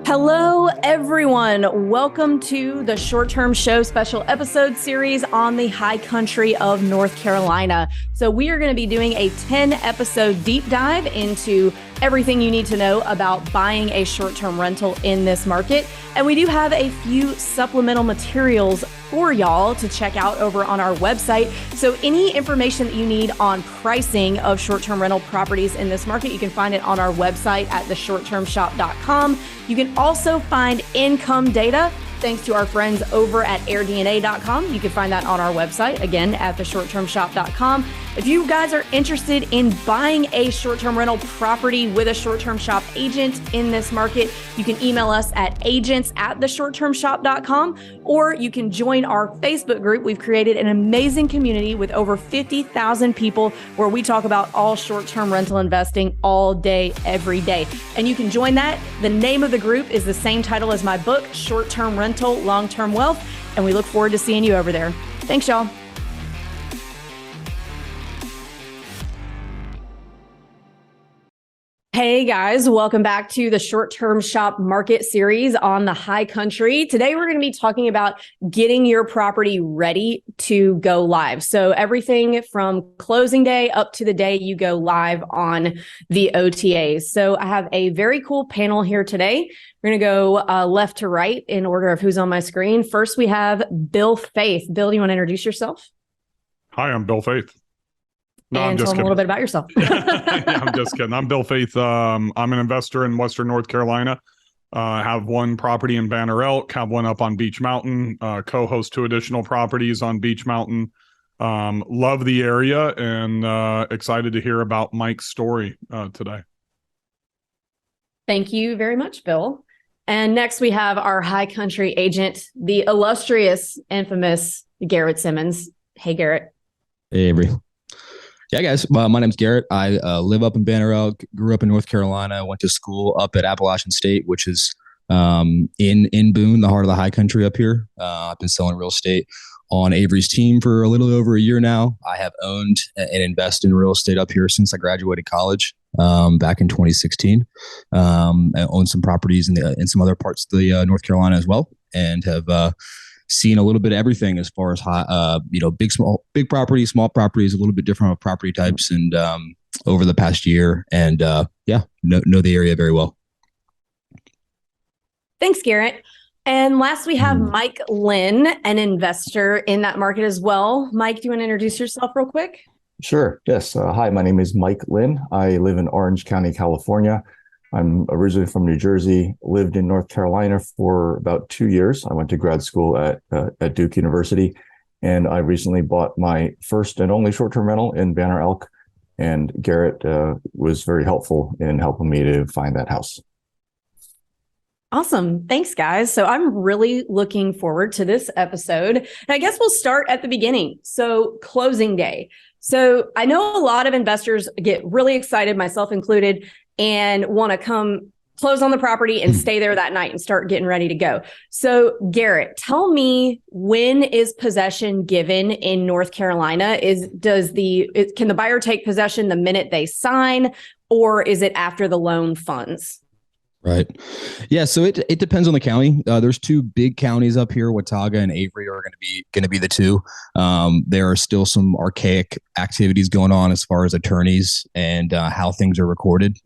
Hello, everyone. Welcome to the Short-Term Show special episode series on the high country of North Carolina. So we are going to be doing a 10-episode deep dive into everything you need to know about buying a short-term rental in this market. And we do have a few supplemental materials for y'all to check out over on our website. So any information that you need on pricing of short-term rental properties in this market, you can find it on our website at theshorttermshop.com. You can also find income data thanks to our friends over at airdna.com. You can find that on our website, again, at theshorttermshop.com. If you guys are interested in buying a short-term rental property with a short-term shop agent in this market, you can email us at agents@theshorttermshop.com, or you can join our Facebook group. We've created an amazing community with over 50,000 people where we talk about all short-term rental investing all day, every day. And you can join that. The name of the group is the same title as my book, Short-Term Rental, Long-Term Wealth. And we look forward to seeing you over there. Thanks, y'all. Hey guys, welcome back to the Short-Term Shop Market series on the high country. Today, we're going to be talking about getting your property ready to go live. So everything from closing day up to the day you go live on the OTAs. So I have a very cool panel here today. We're going to go left to right in order of who's on my screen. First, we have Bill Faith. Bill, do you want to introduce yourself? Hi, I'm Bill Faith. No, and I'm just tell them kidding. a little bit about yourself. Yeah, I'm just kidding. I'm Bill Faith. I'm an investor in Western North Carolina. Have one property in Banner Elk, have one up on Beach Mountain, co-host two additional properties on Beach Mountain. Love the area and excited to hear about Mike's story today. Thank you very much, Bill. And next we have our high country agent, the illustrious, infamous Garrett Simmons. Hey, Garrett. Hey, Avery. Yeah, guys, my name's Garrett. I live up in Banner Elk, grew up in North Carolina, went to school up at Appalachian State, which is in Boone, the heart of the high country up here. I've been selling real estate on Avery's team for a little over a year now. I have owned and invested in real estate up here since I graduated college back in 2016. I owned some properties in some other parts of the North Carolina as well, and have seen a little bit of everything as far as big properties, small properties, a little bit different property types, and over the past year, and know the area very well. Thanks, Garrett. And last we have Mike Lynn, an investor in that market as well. Mike, do you want to introduce yourself real quick? Sure. Yes. Hi, my name is Mike Lynn. I live in Orange County, California. I'm originally from New Jersey, lived in North Carolina for about 2 years. I went to grad school at Duke University, and I recently bought my first and only short-term rental in Banner Elk, and Garrett was very helpful in helping me to find that house. Awesome. Thanks, guys. So I'm really looking forward to this episode. And I guess we'll start at the beginning. So closing day. So I know a lot of investors get really excited, myself included, and want to come close on the property and stay there that night and start getting ready to go. So Garrett, tell me, when is possession given in North Carolina? Can the buyer take possession the minute they sign, or is it after the loan funds? Right. Yeah. So it depends on the county. There's two big counties up here. Watauga and Avery are going to be the two. There are still some archaic activities going on as far as attorneys and how things are recorded.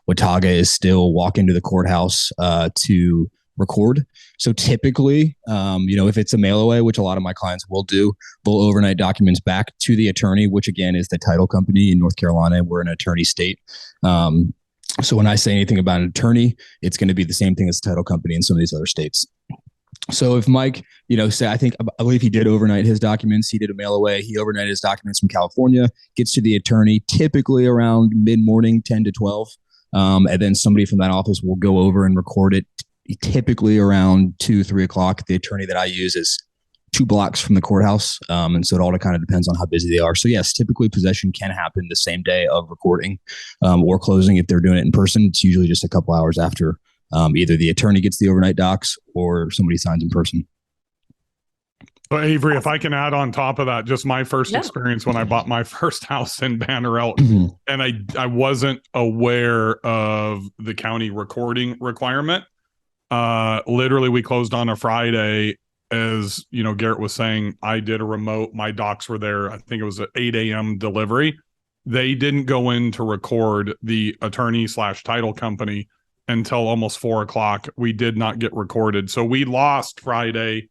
Watauga is still walking to the courthouse to record. So typically, if it's a mail away, which a lot of my clients will do, they'll overnight documents back to the attorney, which again is the title company in North Carolina. We're an attorney state. So when I say anything about an attorney, it's going to be the same thing as the title company in some of these other states. So if Mike, say, I believe he did overnight his documents, he did a mail away, he overnighted his documents from California, gets to the attorney typically around mid-morning, 10 to 12. And then somebody from that office will go over and record it typically around 2, 3 o'clock. The attorney that I use is 2 blocks from the courthouse. And so it all kind of depends on how busy they are. So yes, typically possession can happen the same day of recording or closing. If they're doing it in person, it's usually just a couple hours after either the attorney gets the overnight docs or somebody signs in person. So Avery, if I can add on top of that, just my first experience when I bought my first house in Banner Elk, and I wasn't aware of the county recording requirement. Literally, we closed on a Friday. As you know, Garrett was saying, I did a remote. My docs were there. I think it was an 8 a.m. delivery. They didn't go in to record, the attorney / title company, until almost 4 o'clock. We did not get recorded. So we lost Friday,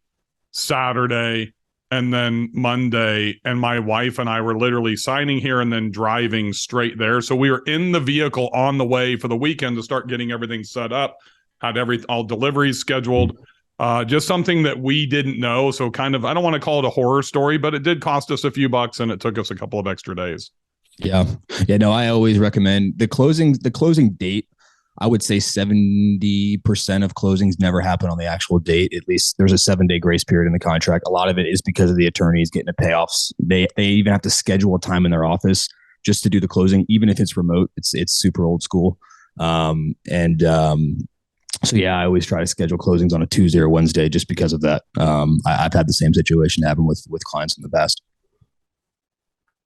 Saturday, and then Monday. And my wife and I were literally signing here and then driving straight there. So we were in the vehicle on the way for the weekend to start getting everything set up, had all deliveries scheduled. Just something that we didn't know. So kind of, I don't want to call it a horror story, but it did cost us a few bucks and it took us a couple of extra days. Yeah. Yeah. No, I always recommend the closing date. I would say 70% of closings never happen on the actual date. At least there's a 7-day grace period in the contract. A lot of it is because of the attorneys getting the payoffs. They even have to schedule a time in their office just to do the closing, even if it's remote. It's super old school. So yeah, I always try to schedule closings on a Tuesday or Wednesday just because of that. I've had the same situation happen with clients in the past.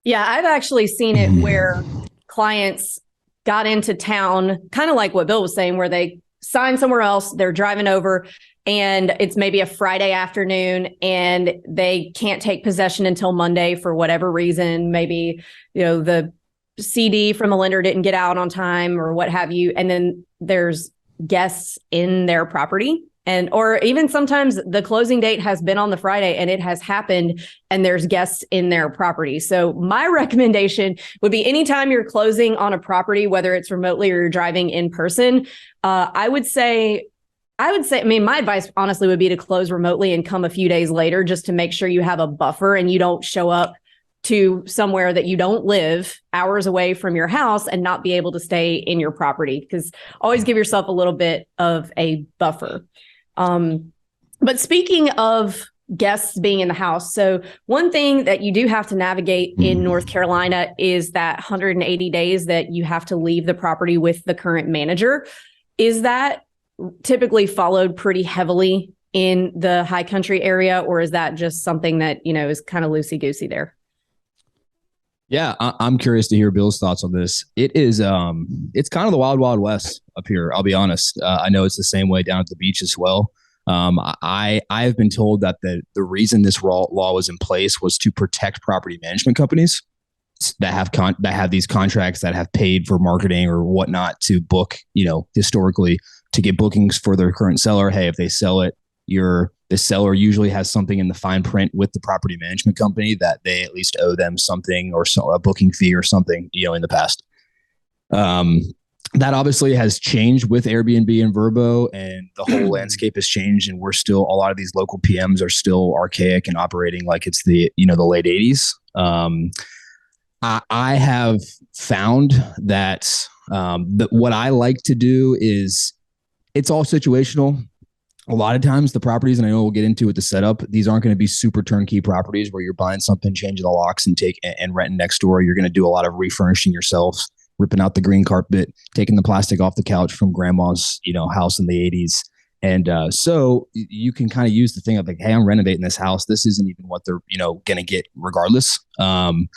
Yeah, I've actually seen it where clients got into town, kind of like what Bill was saying, where they sign somewhere else, they're driving over, and it's maybe a Friday afternoon and they can't take possession until Monday for whatever reason. Maybe, the CD from the lender didn't get out on time or what have you. And then there's guests in their property, or even sometimes the closing date has been on the Friday and it has happened and there's guests in their property. So my recommendation would be anytime you're closing on a property, whether it's remotely or you're driving in person, I would say, my advice honestly would be to close remotely and come a few days later just to make sure you have a buffer and you don't show up to somewhere that you don't live, hours away from your house, and not be able to stay in your property, because always give yourself a little bit of a buffer. But speaking of guests being in the house, so one thing that you do have to navigate in North Carolina is that 180 days that you have to leave the property with the current manager. Is that typically followed pretty heavily in the high country area, or is that just something that, is kind of loosey-goosey there? Yeah, I'm curious to hear Bill's thoughts on this. It is, it's kind of the wild, wild west up here. I'll be honest. I know it's the same way down at the beach as well. I have been told that the reason this law was in place was to protect property management companies that have these contracts, that have paid for marketing or whatnot to book, historically, to get bookings for their current seller. Hey, if they sell it, the seller usually has something in the fine print with the property management company that they at least owe them something, or a booking fee or something, in the past. That obviously has changed with Airbnb and Vrbo, and the whole landscape has changed. And a lot of these local PMs are still archaic and operating like it's the late 80s. I have found that what I like to do is, it's all situational. A lot of times the properties, and I know we'll get into with the setup, these aren't going to be super turnkey properties where you're buying something, changing the locks and renting next door. You're going to do a lot of refurnishing yourself, ripping out the green carpet, taking the plastic off the couch from grandma's, house in the 80s. And so you can kind of use the thing of like, hey, I'm renovating this house. This isn't even what they're, going to get regardless. I'm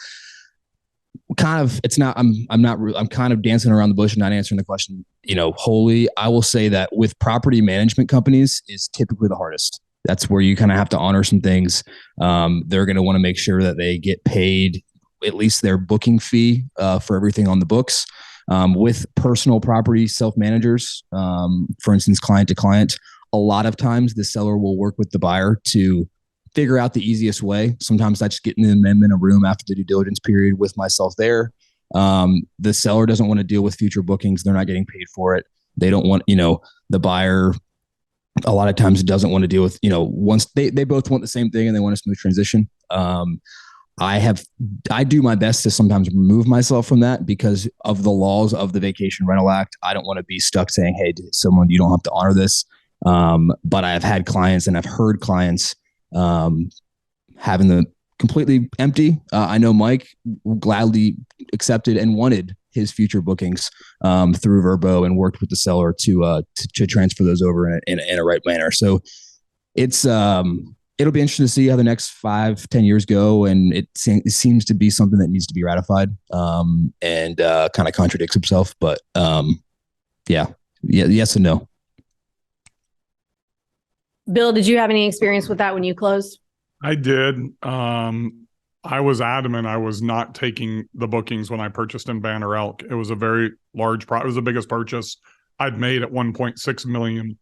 kind of dancing around the bush and not answering the question, wholly. I will say that with property management companies is typically the hardest. That's where you kind of have to honor some things. They're going to want to make sure that they get paid at least their booking fee for everything on the books. With personal property self-managers, for instance, client to client, a lot of times the seller will work with the buyer to figure out the easiest way. Sometimes that's getting them in a room after the due diligence period with myself there. The seller doesn't want to deal with future bookings. They're not getting paid for it. They don't want, the buyer a lot of times doesn't want to deal with, once they both want the same thing and they want a smooth transition. I do my best to sometimes remove myself from that because of the laws of the Vacation Rental Act. I don't want to be stuck saying, hey, to someone, you don't have to honor this. But I've had clients and I've heard clients having the completely empty. I know Mike gladly accepted and wanted his future bookings through Vrbo and worked with the seller to transfer those over in a right manner. So it's it'll be interesting to see how the next 5-10 years go, and it seems to be something that needs to be ratified and kind of contradicts itself. But yes and no. Bill, did you have any experience with that when you closed? I did. I was adamant I was not taking the bookings when I purchased in Banner Elk. It was a very large it was the biggest purchase I'd made at 1.6 million.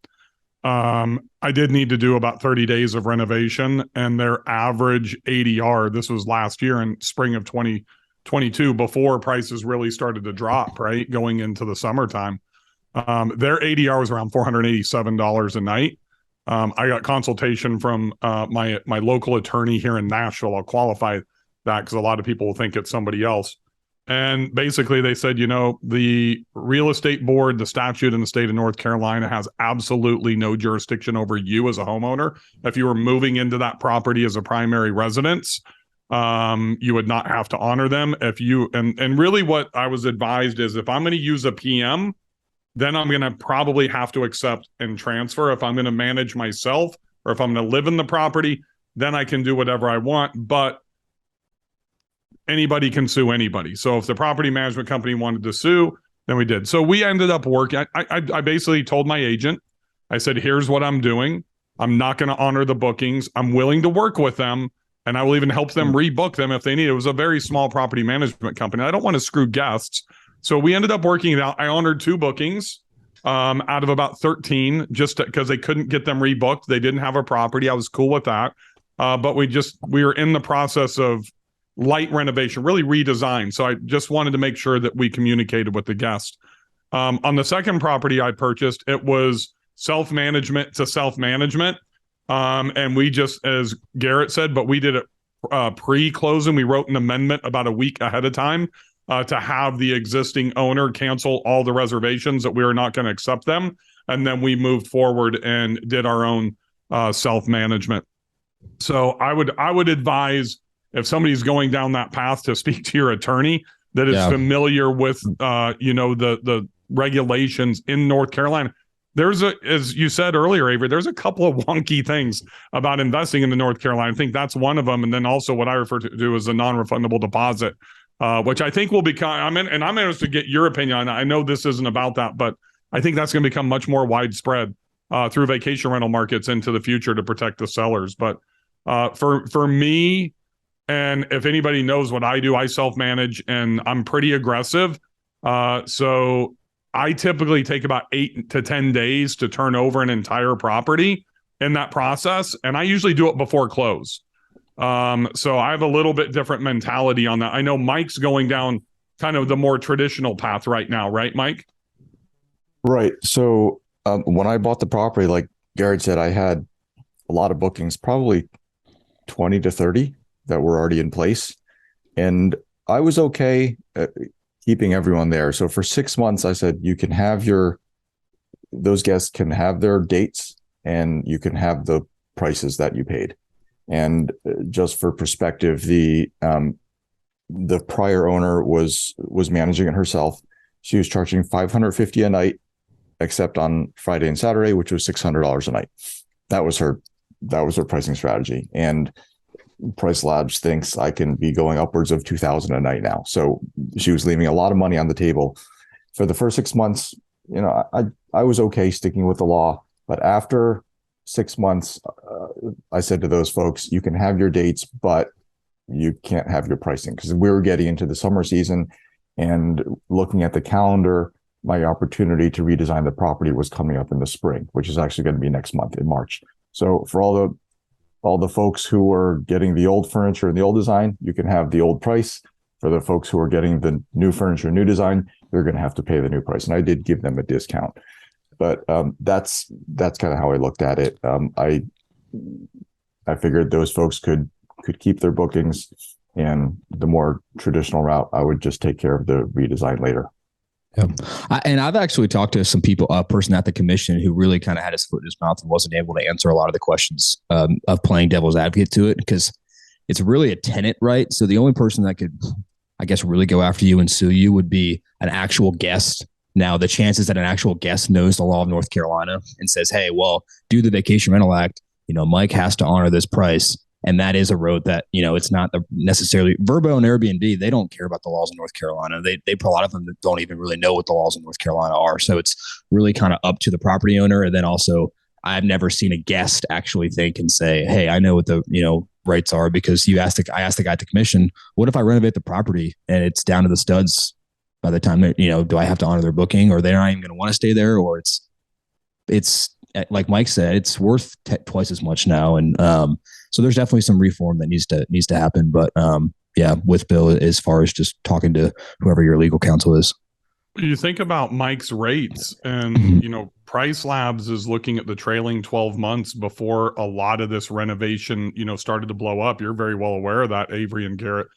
I did need to do about 30 days of renovation, and their average ADR, this was last year in spring of 2022, before prices really started to drop, right? Going into the summertime. Their ADR was around $487 a night. I got consultation from my local attorney here in Nashville. I'll qualify that because a lot of people will think it's somebody else. And basically they said, the real estate board, the statute in the state of North Carolina has absolutely no jurisdiction over you as a homeowner. If you were moving into that property as a primary residence, you would not have to honor them. And really what I was advised is if I'm going to use a PM, then I'm going to probably have to accept and transfer. If I'm going to manage myself or if I'm going to live in the property, then I can do whatever I want. But anybody can sue anybody. So if the property management company wanted to sue, then we did. So we ended up working. I basically told my agent, I said, here's what I'm doing. I'm not going to honor the bookings. I'm willing to work with them, and I will even help them rebook them if they need. It was a very small property management company. I don't want to screw guests. So we ended up working it out. I honored 2 bookings out of about 13, just because they couldn't get them rebooked. They didn't have a property. I was cool with that. But we were in the process of light renovation, really redesign. So I just wanted to make sure that we communicated with the guest. On the second property I purchased, it was self-management to self-management. And we just, as Garrett said, but we did it pre-closing. We wrote an amendment about a week ahead of time to have the existing owner cancel all the reservations that we were not going to accept them. And then we moved forward and did our own self-management. So I would advise, if somebody's going down that path, to speak to your attorney that is familiar with, the regulations in North Carolina. As you said earlier, Avery, there's a couple of wonky things about investing in the North Carolina. I think that's one of them. And then also what I refer to as a non-refundable deposit, which I think will become, I'm interested to get your opinion on that. I know this isn't about that, but I think that's going to become much more widespread through vacation rental markets into the future to protect the sellers. But for me, and if anybody knows what I do, I self-manage and I'm pretty aggressive. So I typically take about 8 to 10 days to turn over an entire property in that process. And I usually do it before close. So I have a little bit different mentality on that. I know Mike's going down kind of the more traditional path right now, right, Mike? Right. So when I bought the property, like Garrett said, I had a lot of bookings, probably 20 to 30 that were already in place. And I was okay at keeping everyone there. So for 6 months, I said, you can have those guests can have their dates and you can have the prices that you paid. And just for perspective, the prior owner was managing it herself. She was charging $550 a night, except on Friday and Saturday, which was $600 a night. That was her pricing strategy. And Price Labs thinks I can be going upwards of $2,000 a night now. So she was leaving a lot of money on the table. For the first 6 months, I was okay sticking with the law. But after 6 months, I said to those folks, you can have your dates, but you can't have your pricing, because we were getting into the summer season and looking at the calendar. My opportunity to redesign the property was coming up in the spring, which is actually going to be next month in March. So for all the folks who are getting the old furniture and the old design, you can have the old price. For the folks who are getting the new furniture, new design, they're going to have to pay the new price. And I did give them a discount, but that's kind of how I looked at it. I figured those folks could keep their bookings, and the more traditional route, I would just take care of the redesign later. Yeah. And I've actually talked to some people, a person at the commission who really kind of had his foot in his mouth and wasn't able to answer a lot of the questions of playing devil's advocate to it, because it's really a tenant, right? So the only person that could, I guess, really go after you and sue you would be an actual guest. Now, the chances that an actual guest knows the law of North Carolina and says, hey, well, due to the Vacation Rental Act, Mike has to honor this price. And that is a road that, it's not necessarily Vrbo and Airbnb. They don't care about the laws of North Carolina. They a lot of them don't even really know what the laws of North Carolina are. So it's really kind of up to the property owner. And then also, I've never seen a guest actually think and say, hey, I know what the, rights are, because I asked the guy at the commission, what if I renovate the property and it's down to the studs by the time that, do I have to honor their booking, or they're not even going to want to stay there, or it's like Mike said, it's worth twice as much now. And so there's definitely some reform that needs to happen. But yeah, with Bill, as far as just talking to whoever your legal counsel is. You think about Mike's rates, and Price Labs is looking at the trailing 12 months before a lot of this renovation started to blow up. You're very well aware of that, Avery and Garrett,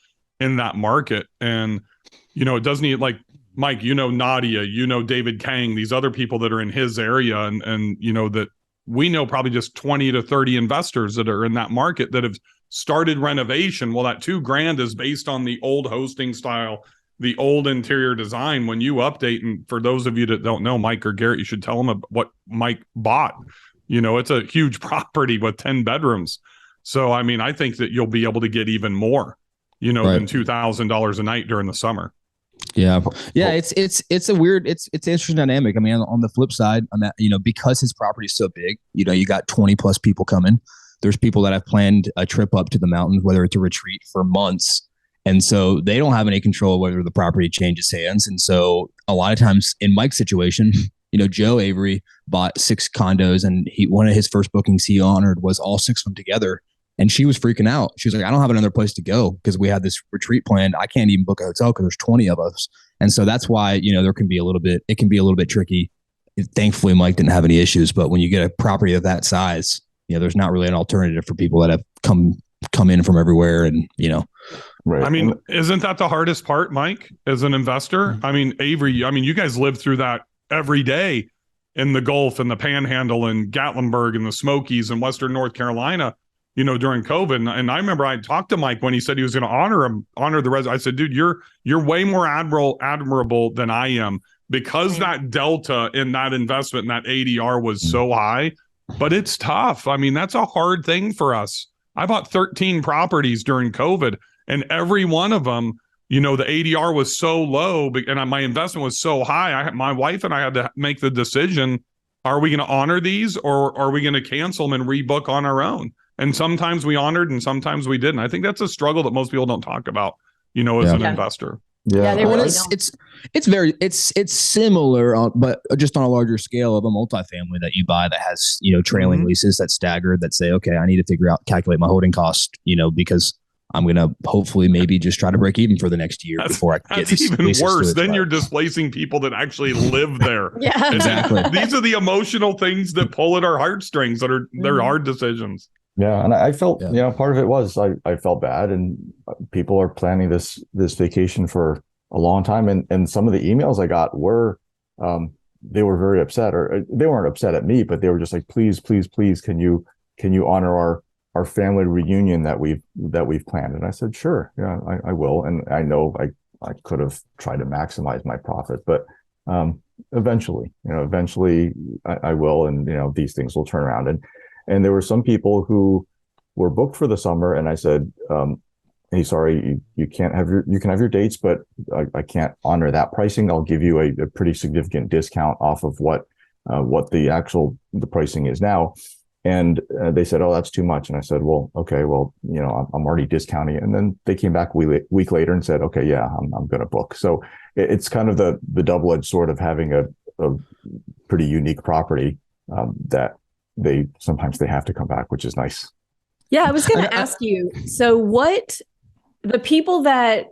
in that market. And it doesn't need, like, Mike, Nadia, David Kang, these other people that are in his area, and that we know probably just 20 to 30 investors that are in that market that have started renovation. Well, that $2,000 is based on the old hosting style, the old interior design. When you update, and for those of you that don't know, Mike or Garrett, you should tell them what Mike bought. It's a huge property with 10 bedrooms. So, I mean, I think that you'll be able to get even more, than $2,000 a night during the summer. Yeah. It's interesting dynamic. I mean, on the flip side, because his property is so big, you got 20 plus people coming. There's people that have planned a trip up to the mountains, whether it's a retreat, for months. And so they don't have any control whether the property changes hands. And so a lot of times in Mike's situation, Joe Avery bought 6 condos, and one of his first bookings he honored was all 6 of them together. And she was freaking out. She was like, I don't have another place to go because we had this retreat planned. I can't even book a hotel because there's 20 of us. And so that's why, it can be a little bit tricky. Thankfully, Mike didn't have any issues, but when you get a property of that size, there's not really an alternative for people that have come in from everywhere. And, Right. I mean, isn't that the hardest part, Mike, as an investor? I mean, Avery, you guys live through that every day in the Gulf and the Panhandle and Gatlinburg and the Smokies and Western North Carolina, during COVID. And I remember I talked to Mike when he said he was going to honor the resident. I said, dude, you're way more admirable than I am, because that delta in that investment and that ADR was so high. But it's tough. I mean, that's a hard thing for us. I bought 13 properties during COVID, and every one of them, the ADR was so low, and my investment was so high. My wife and I had to make the decision: are we going to honor these, or are we going to cancel them and rebook on our own? And sometimes we honored, and sometimes we didn't. I think that's a struggle that most people don't talk about, as an investor. Yeah, they really don't. It's similar, but just on a larger scale, of a multifamily that you buy that has trailing leases that staggered, that say, okay, I need to calculate my holding cost, because I'm going to hopefully maybe just try to break even for the next year before I get these. That's even worse. Then you're displacing people that actually live there. Yeah, exactly. These are the emotional things that pull at our heartstrings, that are they're hard decisions. Yeah, and I felt, part of it was I felt bad, and people are planning this vacation for a long time, and some of the emails I got were they were very upset, or they weren't upset at me, but they were just like, please, can you honor our family reunion that we've planned? And I said, sure, yeah, I will. And I know I could have tried to maximize my profit, but eventually I will, and these things will turn around. And there were some people who were booked for the summer, and I said, hey, sorry, you can have your dates, but I can't honor that pricing. I'll give you a pretty significant discount off of what the pricing is now. And they said, oh, that's too much. And I said, well, okay, well, I'm already discounting it. And then they came back a week later and said, okay, yeah, I'm going to book. So it's kind of the double-edged sword of having a pretty unique property that sometimes they have to come back, which is nice. Yeah, I was going to ask you. So, the people that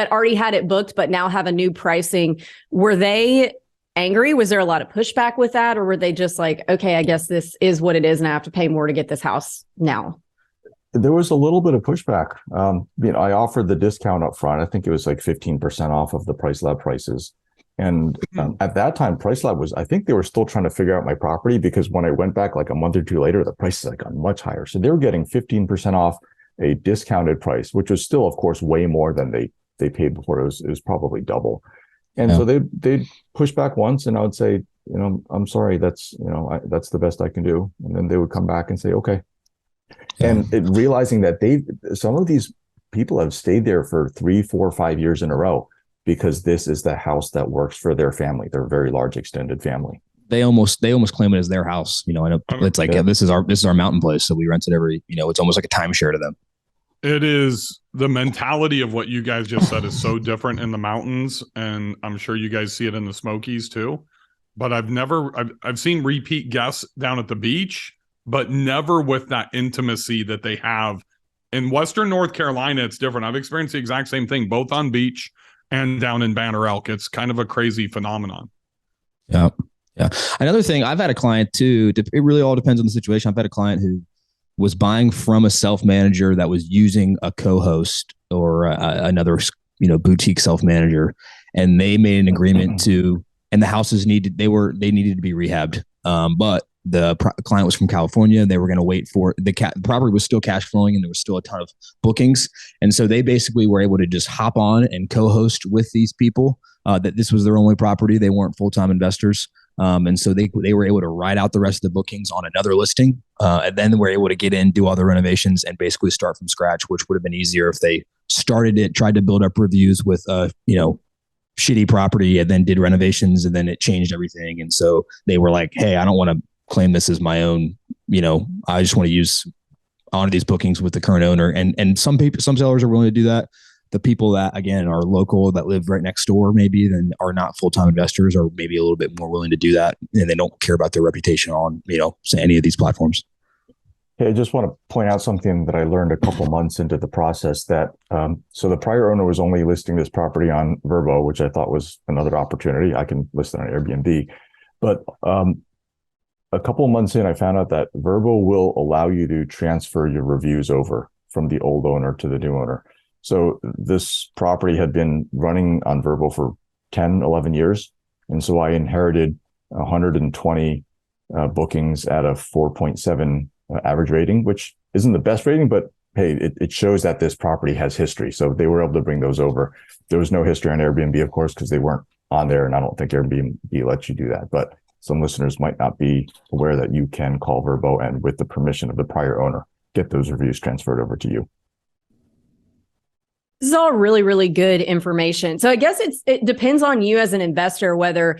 already had it booked but now have a new pricing, were they angry? Was there a lot of pushback with that, or were they just like, okay, I guess this is what it is, and I have to pay more to get this house now? There was a little bit of pushback. I offered the discount up front. I think it was like 15% off of the Price Lab prices. And at that time, Price Lab I think they were still trying to figure out my property, because when I went back like a month or two later, the prices had gone much higher. So they were getting 15% off a discounted price, which was still, of course, way more than they paid before. It was probably double. And so they'd push back once, and I would say, I'm sorry, that's the best I can do. And then they would come back and say, okay. And realizing that some of these people have stayed there for 3, 4, 5 years in a row, because this is the house that works for their family, their very large extended family. they almost claim it as their house. And it's like, this is our mountain place. So we rent it it's almost like a timeshare to them. It is. The mentality of what you guys just said is so different in the mountains, and I'm sure you guys see it in the Smokies too. But I've seen repeat guests down at the beach, but never with that intimacy that they have in Western North Carolina. It's different. I've experienced the exact same thing, both on beach and down in Banner Elk. It's kind of a crazy phenomenon. Yeah. Yeah. Another thing, I've had a client too. It really all depends on the situation. I've had a client who was buying from a self-manager that was using a co-host or another, boutique self-manager, and they made an agreement and the houses needed to be rehabbed. But the client was from California. They were going to wait for the property was still cash flowing, and there was still a ton of bookings. And so they basically were able to just hop on and co-host with these people. That this was their only property. They weren't full-time investors. And so they were able to ride out the rest of the bookings on another listing. And then were able to get in, do all the renovations, and basically start from scratch, which would have been easier if they tried to build up reviews with, shitty property, and then did renovations, and then it changed everything. And so they were like, hey, I don't want to claim this as my own, I just want to honor these bookings with the current owner. And some sellers are willing to do that. The people that, again, are local, that live right next door, maybe then are not full-time investors, or maybe a little bit more willing to do that, and they don't care about their reputation on, any of these platforms. Hey, I just want to point out something that I learned a couple months into the process, that so the prior owner was only listing this property on Vrbo, which I thought was another opportunity. I can list it on Airbnb. But a couple of months in, I found out that Vrbo will allow you to transfer your reviews over from the old owner to the new owner. So this property had been running on Vrbo for 10, 11 years. And so I inherited 120 bookings at a 4.7 average rating, which isn't the best rating, but hey, it shows that this property has history. So they were able to bring those over. There was no history on Airbnb, of course, because they weren't on there. And I don't think Airbnb lets you do that. But some listeners might not be aware that you can call Vrbo and, with the permission of the prior owner, get those reviews transferred over to you. This is all really, really good information. So I guess it depends on you as an investor, whether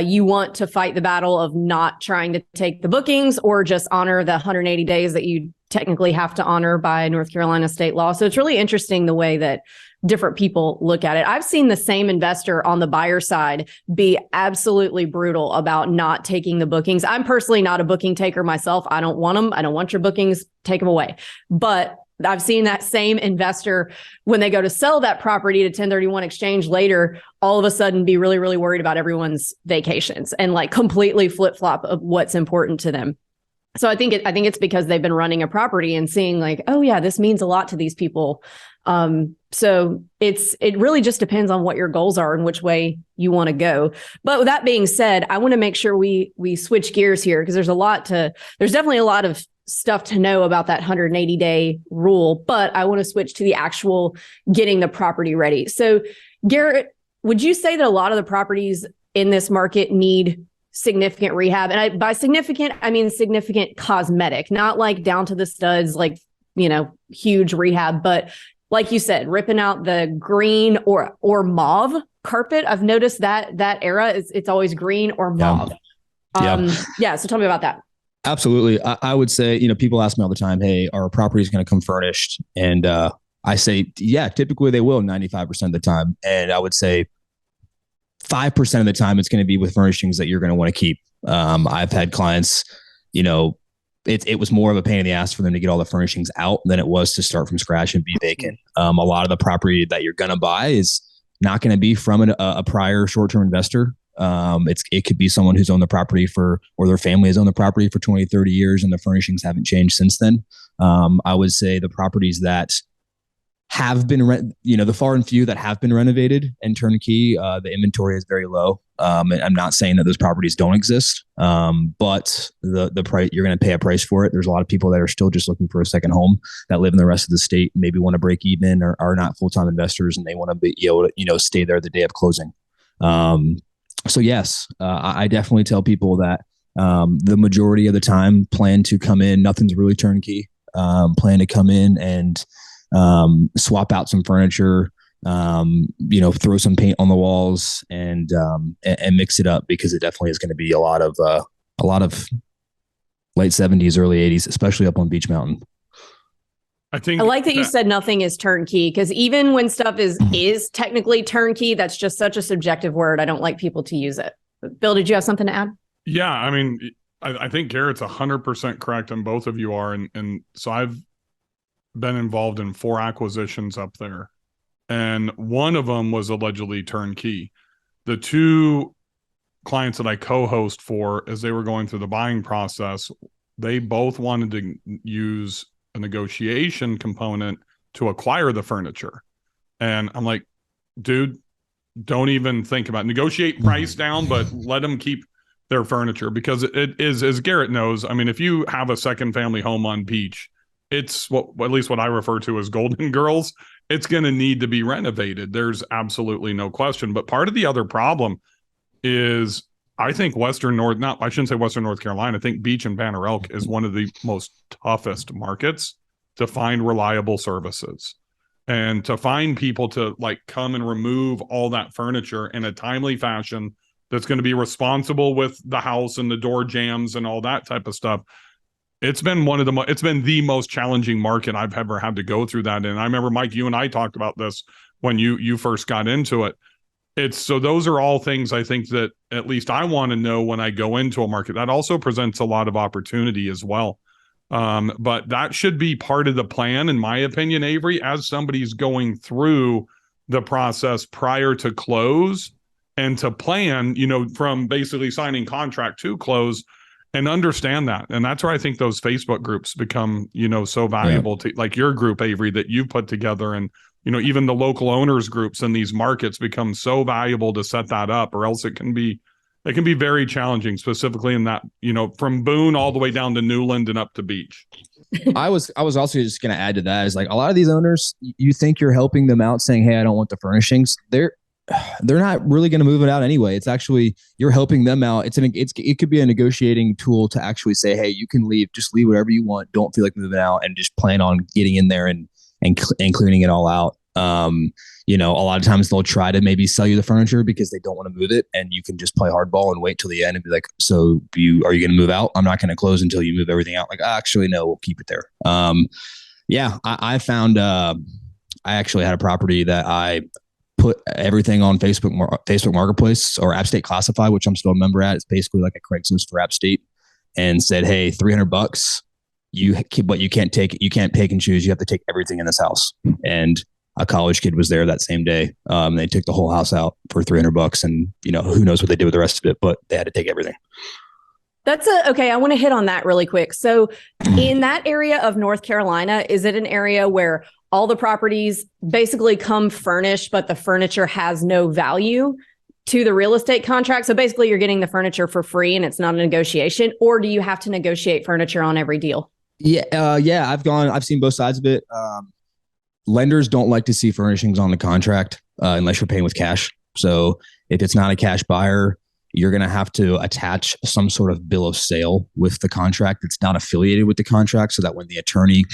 you want to fight the battle of not trying to take the bookings, or just honor the 180 days that you technically have to honor by North Carolina state law. So it's really interesting the way that different people look at it. I've seen the same investor on the buyer side be absolutely brutal about not taking the bookings. I'm personally not a booking taker myself. I don't want them. I don't want your bookings. Take them away. But I've seen that same investor, when they go to sell that property to 1031 exchange later, all of a sudden be really, really worried about everyone's vacations and like completely flip-flop of what's important to them. So I think it's because they've been running a property and seeing like, oh yeah, this means a lot to these people. So it really just depends on what your goals are and which way you want to go. But with that being said, I want to make sure we switch gears here, because there's definitely a lot of stuff to know about that 180-day rule, but I want to switch to the actual getting the property ready. So Garrett, would you say that a lot of the properties in this market need significant rehab? And by significant, I mean significant cosmetic, not like down to the studs, like, huge rehab, but like you said, ripping out the green or mauve carpet. I've noticed that era it's always green or mauve. Yeah. So tell me about that. Absolutely. I would say, people ask me all the time, hey, are properties going to come furnished? And I say, yeah, typically they will 95% of the time. And I would say 5% of the time it's going to be with furnishings that you're going to want to keep. I've had clients, it was more of a pain in the ass for them to get all the furnishings out than it was to start from scratch and be vacant. A lot of the property that you're going to buy is not going to be from a prior short-term investor. It could be someone who's owned the property or their family has owned the property for 20, 30 years, and the furnishings haven't changed since then. I would say the properties that have been, the far and few that have been renovated and turnkey, the inventory is very low. And I'm not saying that those properties don't exist, but the price, you're going to pay a price for it. There's a lot of people that are still just looking for a second home that live in the rest of the state, maybe want to break even, or are not full-time investors, and they want to be able to, stay there the day of closing. So yes, I definitely tell people that the majority of the time plan to come in. Nothing's really turnkey. Plan to come in and swap out some furniture, throw some paint on the walls and mix it up, because it definitely is going to be a lot of late 70s, early 80s, especially up on Beach Mountain. I like that you said nothing is turnkey, because even when stuff is technically turnkey, that's just such a subjective word. I don't like people to use it. Bill, did you have something to add? Yeah, I mean, I think Garrett's 100% correct, and both of you are. And so I've been involved in 4 acquisitions up there, and one of them was allegedly turnkey. The 2 clients that I co-host for, as they were going through the buying process, they both wanted to use a negotiation component to acquire the furniture. And I'm like, dude, don't even think about it. Negotiate price down, but let them keep their furniture, because it is, as Garrett knows, I mean, if you have a second family home on beach, it's at least what I refer to as Golden Girls. It's going to need to be renovated. There's absolutely no question. But part of the other problem is, I think I shouldn't say Western North Carolina. I think Beach and Banner Elk is one of the most toughest markets to find reliable services, and to find people to come and remove all that furniture in a timely fashion that's going to be responsible with the house and the door jams and all that type of stuff. It's been the most challenging market I've ever had to go through that. And I remember, Mike, you and I talked about this when you first got into it. So those are all things I think that at least I want to know when I go into a market. That also presents a lot of opportunity as well. But that should be part of the plan, in my opinion, Avery, as somebody's going through the process prior to close, and to plan, from basically signing contract to close, and understand that. And that's where I think those Facebook groups become, so valuable to, like your group, Avery, that you've put together. And even the local owners groups in these markets become so valuable to set that up, or else it can be very challenging, specifically in that, from Boone all the way down to Newland and up to Beach. I was also just going to add to that, is like, a lot of these owners, you think you're helping them out saying, hey, I don't want the furnishings. They're not really going to move it out anyway. It's actually, you're helping them out. It could be a negotiating tool to actually say, hey, you can leave, just leave whatever you want. Don't feel like moving out, and just plan on getting in there and cleaning it all out. A lot of times they'll try to maybe sell you the furniture because they don't want to move it, and you can just play hardball and wait till the end and be like, so are you going to move out? I'm not going to close until you move everything out. Like, actually, no, we'll keep it there. I found, I actually had a property that I put everything on Facebook Marketplace, or App State Classify, which I'm still a member at. It's basically like a Craigslist for App State, and said, hey, $300. But you can't pick and choose. You have to take everything in this house. And a college kid was there that same day. They took the whole house out for $300, and who knows what they did with the rest of it, but they had to take everything. Okay. I want to hit on that really quick. So in that area of North Carolina, is it an area where all the properties basically come furnished, but the furniture has no value to the real estate contract? So basically you're getting the furniture for free and it's not a negotiation, or do you have to negotiate furniture on every deal? Yeah. I've seen both sides of it. Lenders don't like to see furnishings on the contract unless you're paying with cash. So if it's not a cash buyer, you're going to have to attach some sort of bill of sale with the contract that's not affiliated with the contract, so that when the attorney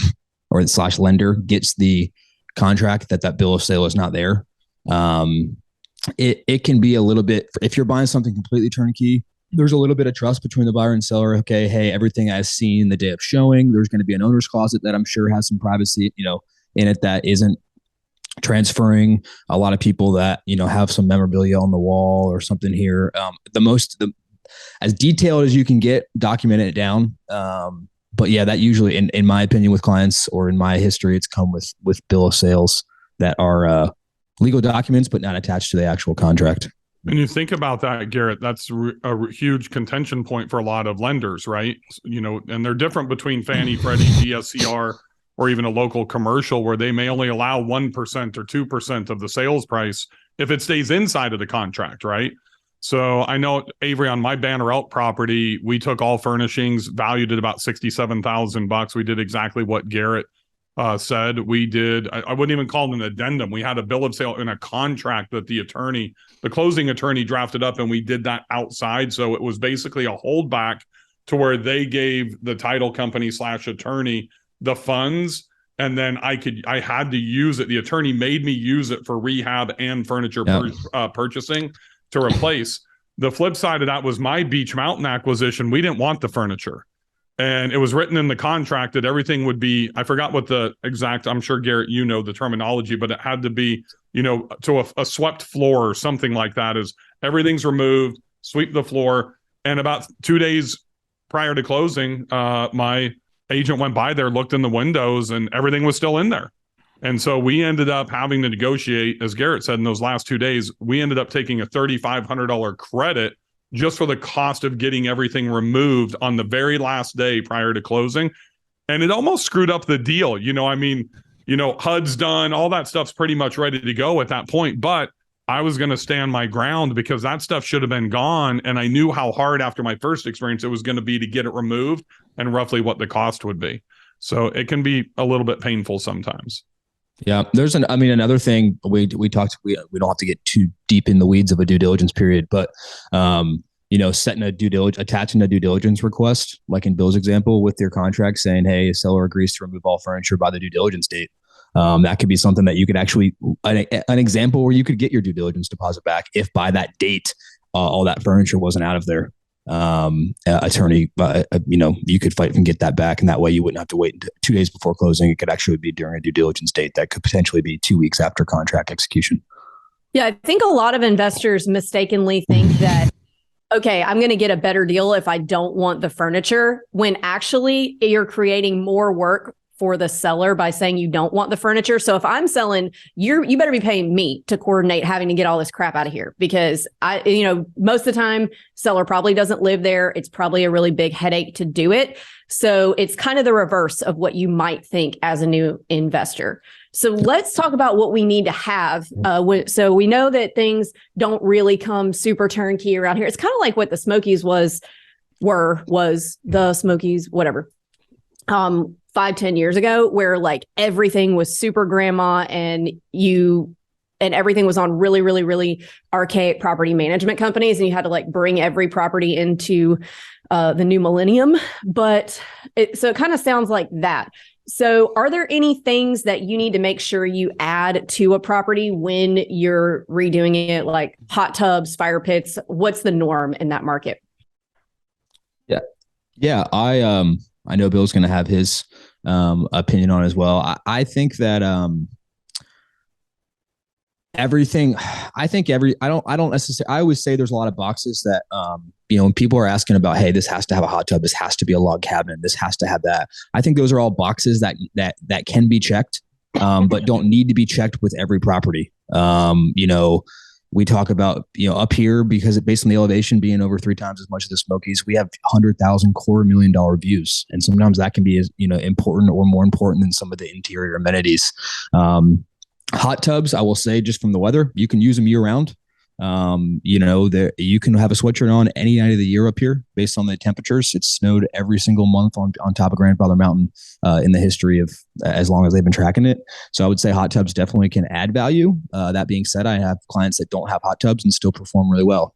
or the lender gets the contract, that bill of sale is not there. It can be a little bit, if you're buying something completely turnkey, there's a little bit of trust between the buyer and seller. Okay, hey, everything I've seen the day of showing, there's going to be an owner's closet that I'm sure has some privacy, in it, that isn't transferring. A lot of people that, have some memorabilia on the wall or something here. As detailed as you can get, documenting it down. But yeah, that usually, in my opinion, with clients, or in my history, it's come with bill of sales that are legal documents, but not attached to the actual contract. And you think about that, Garrett, that's a huge contention point for a lot of lenders, right? And they're different between Fannie, Freddie, DSCR, or even a local commercial, where they may only allow 1% or 2% of the sales price if it stays inside of the contract, right? So I know, Avery, on my Banner Elk property, we took all furnishings, valued at about $67,000. We did exactly what Garrett said. We did, I wouldn't even call it an addendum. We had a bill of sale in a contract that the closing attorney drafted up, and we did that outside. So it was basically a holdback to where they gave the title company / attorney the funds And then I had to use it. The attorney made me use it for rehab and furniture purchasing to replace. The flip side of that was my Beach Mountain acquisition. We didn't want the furniture. And it was written in the contract that everything would be, I forgot what the exact, I'm sure Garrett, you know the terminology, but it had to be, to a swept floor or something like that, is everything's removed, sweep the floor. And about 2 days prior to closing, my agent went by there, looked in the windows, and everything was still in there. And so we ended up having to negotiate, as Garrett said, in those last 2 days, we ended up taking a $3,500 credit just for the cost of getting everything removed on the very last day prior to closing. And it almost screwed up the deal. HUD's done, all that stuff's pretty much ready to go at that point. But I was going to stand my ground because that stuff should have been gone. And I knew how hard after my first experience it was going to be to get it removed and roughly what the cost would be. So it can be a little bit painful sometimes. Yeah, there's another thing we talked. We don't have to get too deep in the weeds of a due diligence period, but setting attaching a due diligence request, like in Bill's example, with your contract saying, "Hey, seller agrees to remove all furniture by the due diligence date." That could be something that you could actually an example where you could get your due diligence deposit back if by that date all that furniture wasn't out of there. Attorney, you could fight and get that back, and that way you wouldn't have to wait 2 days before closing. It could actually be during a due diligence date that could potentially be 2 weeks after contract execution. Yeah, I think a lot of investors mistakenly think that, okay, I'm going to get a better deal if I don't want the furniture, when actually you're creating more work for the seller by saying you don't want the furniture. So if I'm selling, you better be paying me to coordinate having to get all this crap out of here, because most of the time seller probably doesn't live there. It's probably a really big headache to do it. So it's kind of the reverse of what you might think as a new investor. So let's talk about what we need to have. So we know that things don't really come super turnkey around here. It's kind of like what the Smokies was the Smokies, whatever. 5-10 years ago, where like everything was super grandma and everything was on really, really, really archaic property management companies. And you had to like bring every property into the new millennium. But it kind of sounds like that. So are there any things that you need to make sure you add to a property when you're redoing it, like hot tubs, fire pits? What's the norm in that market? Yeah. I know Bill's going to have his opinion on it as well. I think that everything. I don't necessarily. I always say there's a lot of boxes that when people are asking about, hey, this has to have a hot tub, this has to be a log cabin, this has to have that. I think those are all boxes that can be checked, but don't need to be checked with every property. We talk about, up here, because based on the elevation being over 3 times as much as the Smokies, we have 100,000 $250,000 million views. And sometimes that can be as, important or more important than some of the interior amenities. Hot tubs, I will say, just from the weather, you can use them year round. You can have a sweatshirt on any night of the year up here based on the temperatures. It's snowed every single month on top of Grandfather Mountain in the history of as long as they've been tracking it. So I would say hot tubs definitely can add value. That being said, I have clients that don't have hot tubs and still perform really well.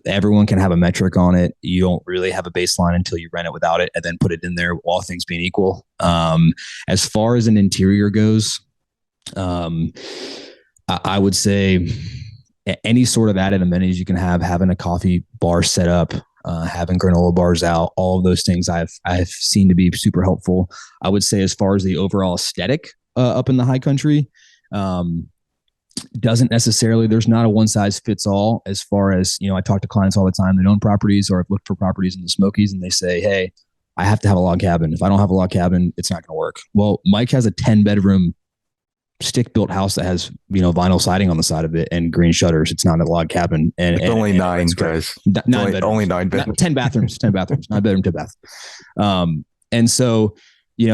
Everyone can have a metric on it. You don't really have a baseline until you rent it without it and then put it in there, all things being equal. As far as an interior goes, I would say any sort of added amenities you can have, having a coffee bar set up, having granola bars out, all of those things I've seen to be super helpful. I would say as far as the overall aesthetic up in the high country, doesn't necessarily, there's not a one size fits all as far as, I talk to clients all the time that own properties or have looked for properties in the Smokies and they say, hey, I have to have a log cabin. If I don't have a log cabin, it's not going to work. Well, Mike has a 10-bedroom stick-built house that has, vinyl siding on the side of it and green shutters. It's not a log cabin. And it's only 9 guys. Only 9 bedrooms. 10 bathrooms. 10 bathrooms. 9 bedroom, 2 bath. And so,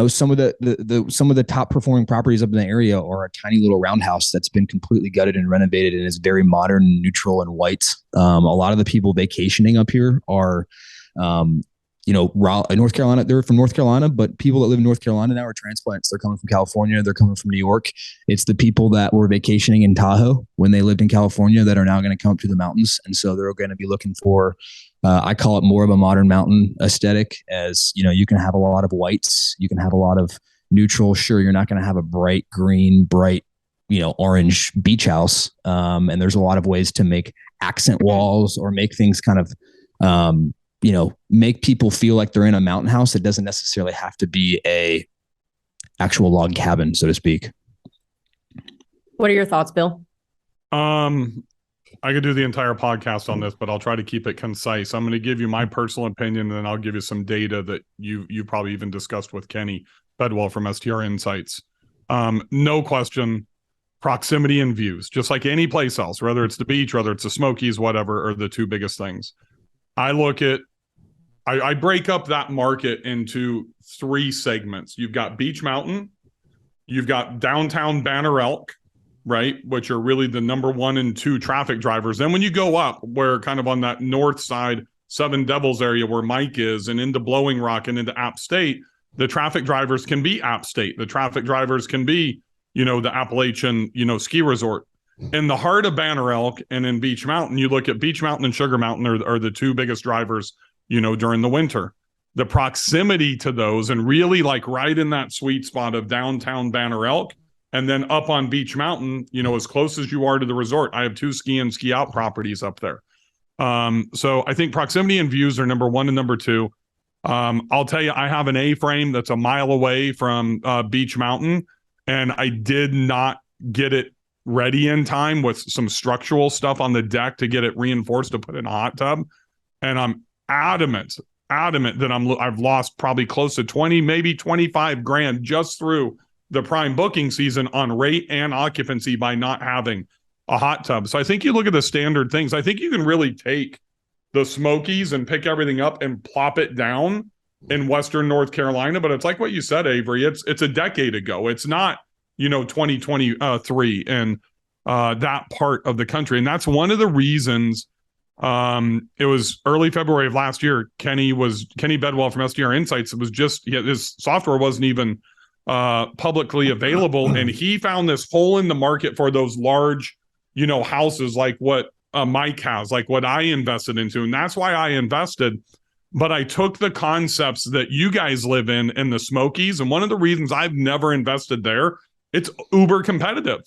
some of the top performing properties up in the area are a tiny little roundhouse that's been completely gutted and renovated and is very modern, neutral, and white. A lot of the people vacationing up here are North Carolina, they're from North Carolina, but people that live in North Carolina now are transplants. They're coming from California. They're coming from New York. It's the people that were vacationing in Tahoe when they lived in California that are now going to come up to the mountains. And so they're going to be looking for, I call it more of a modern mountain aesthetic, as, you can have a lot of whites. You can have a lot of neutral. Sure, you're not going to have a bright green, bright, orange beach house. And there's a lot of ways to make accent walls or make things kind of, make people feel like they're in a mountain house. It doesn't necessarily have to be a actual log cabin, so to speak. What are your thoughts, Bill? I could do the entire podcast on this, but I'll try to keep it concise. I'm going to give you my personal opinion, and then I'll give you some data that you probably even discussed with Kenny Bedwell from STR Insights. No question, proximity and views, just like any place else, whether it's the beach, whether it's the Smokies, whatever, are the two biggest things. I break up that market into three segments. You've got Beach Mountain, you've got downtown Banner Elk, right, which are really the number 1 and 2 traffic drivers. Then when you go up, where kind of on that north side, Seven Devils area where Mike is, and into Blowing Rock and into App State, the traffic drivers can be App State. The traffic drivers can be, the Appalachian, ski resort. In the heart of Banner Elk and in Beach Mountain, you look at Beach Mountain and Sugar Mountain are the two biggest drivers, during the winter. The proximity to those, and really like right in that sweet spot of downtown Banner Elk, and then up on Beach Mountain, as close as you are to the resort. I have 2 ski in, ski out properties up there. So I think proximity and views are number 1 and number 2. I'll tell you, I have an A-frame that's a mile away from Beach Mountain, and I did not get it ready in time with some structural stuff on the deck to get it reinforced to put in a hot tub. And I'm adamant that I've lost probably close to 20, maybe 25 grand just through the prime booking season on rate and occupancy by not having a hot tub. So I think you look at the standard things. I think you can really take the Smokies and pick everything up and plop it down in Western North Carolina. But it's like what you said, Avery, it's a decade ago. It's not, 2023 and that part of the country. And that's one of the reasons. It was early February of last year. Kenny Bedwell from STR Insights. It was just, his software wasn't even publicly available. And he found this hole in the market for those large, houses like what Mike has, like what I invested into. And that's why I invested. But I took the concepts that you guys live in the Smokies. And one of the reasons I've never invested there, it's uber competitive.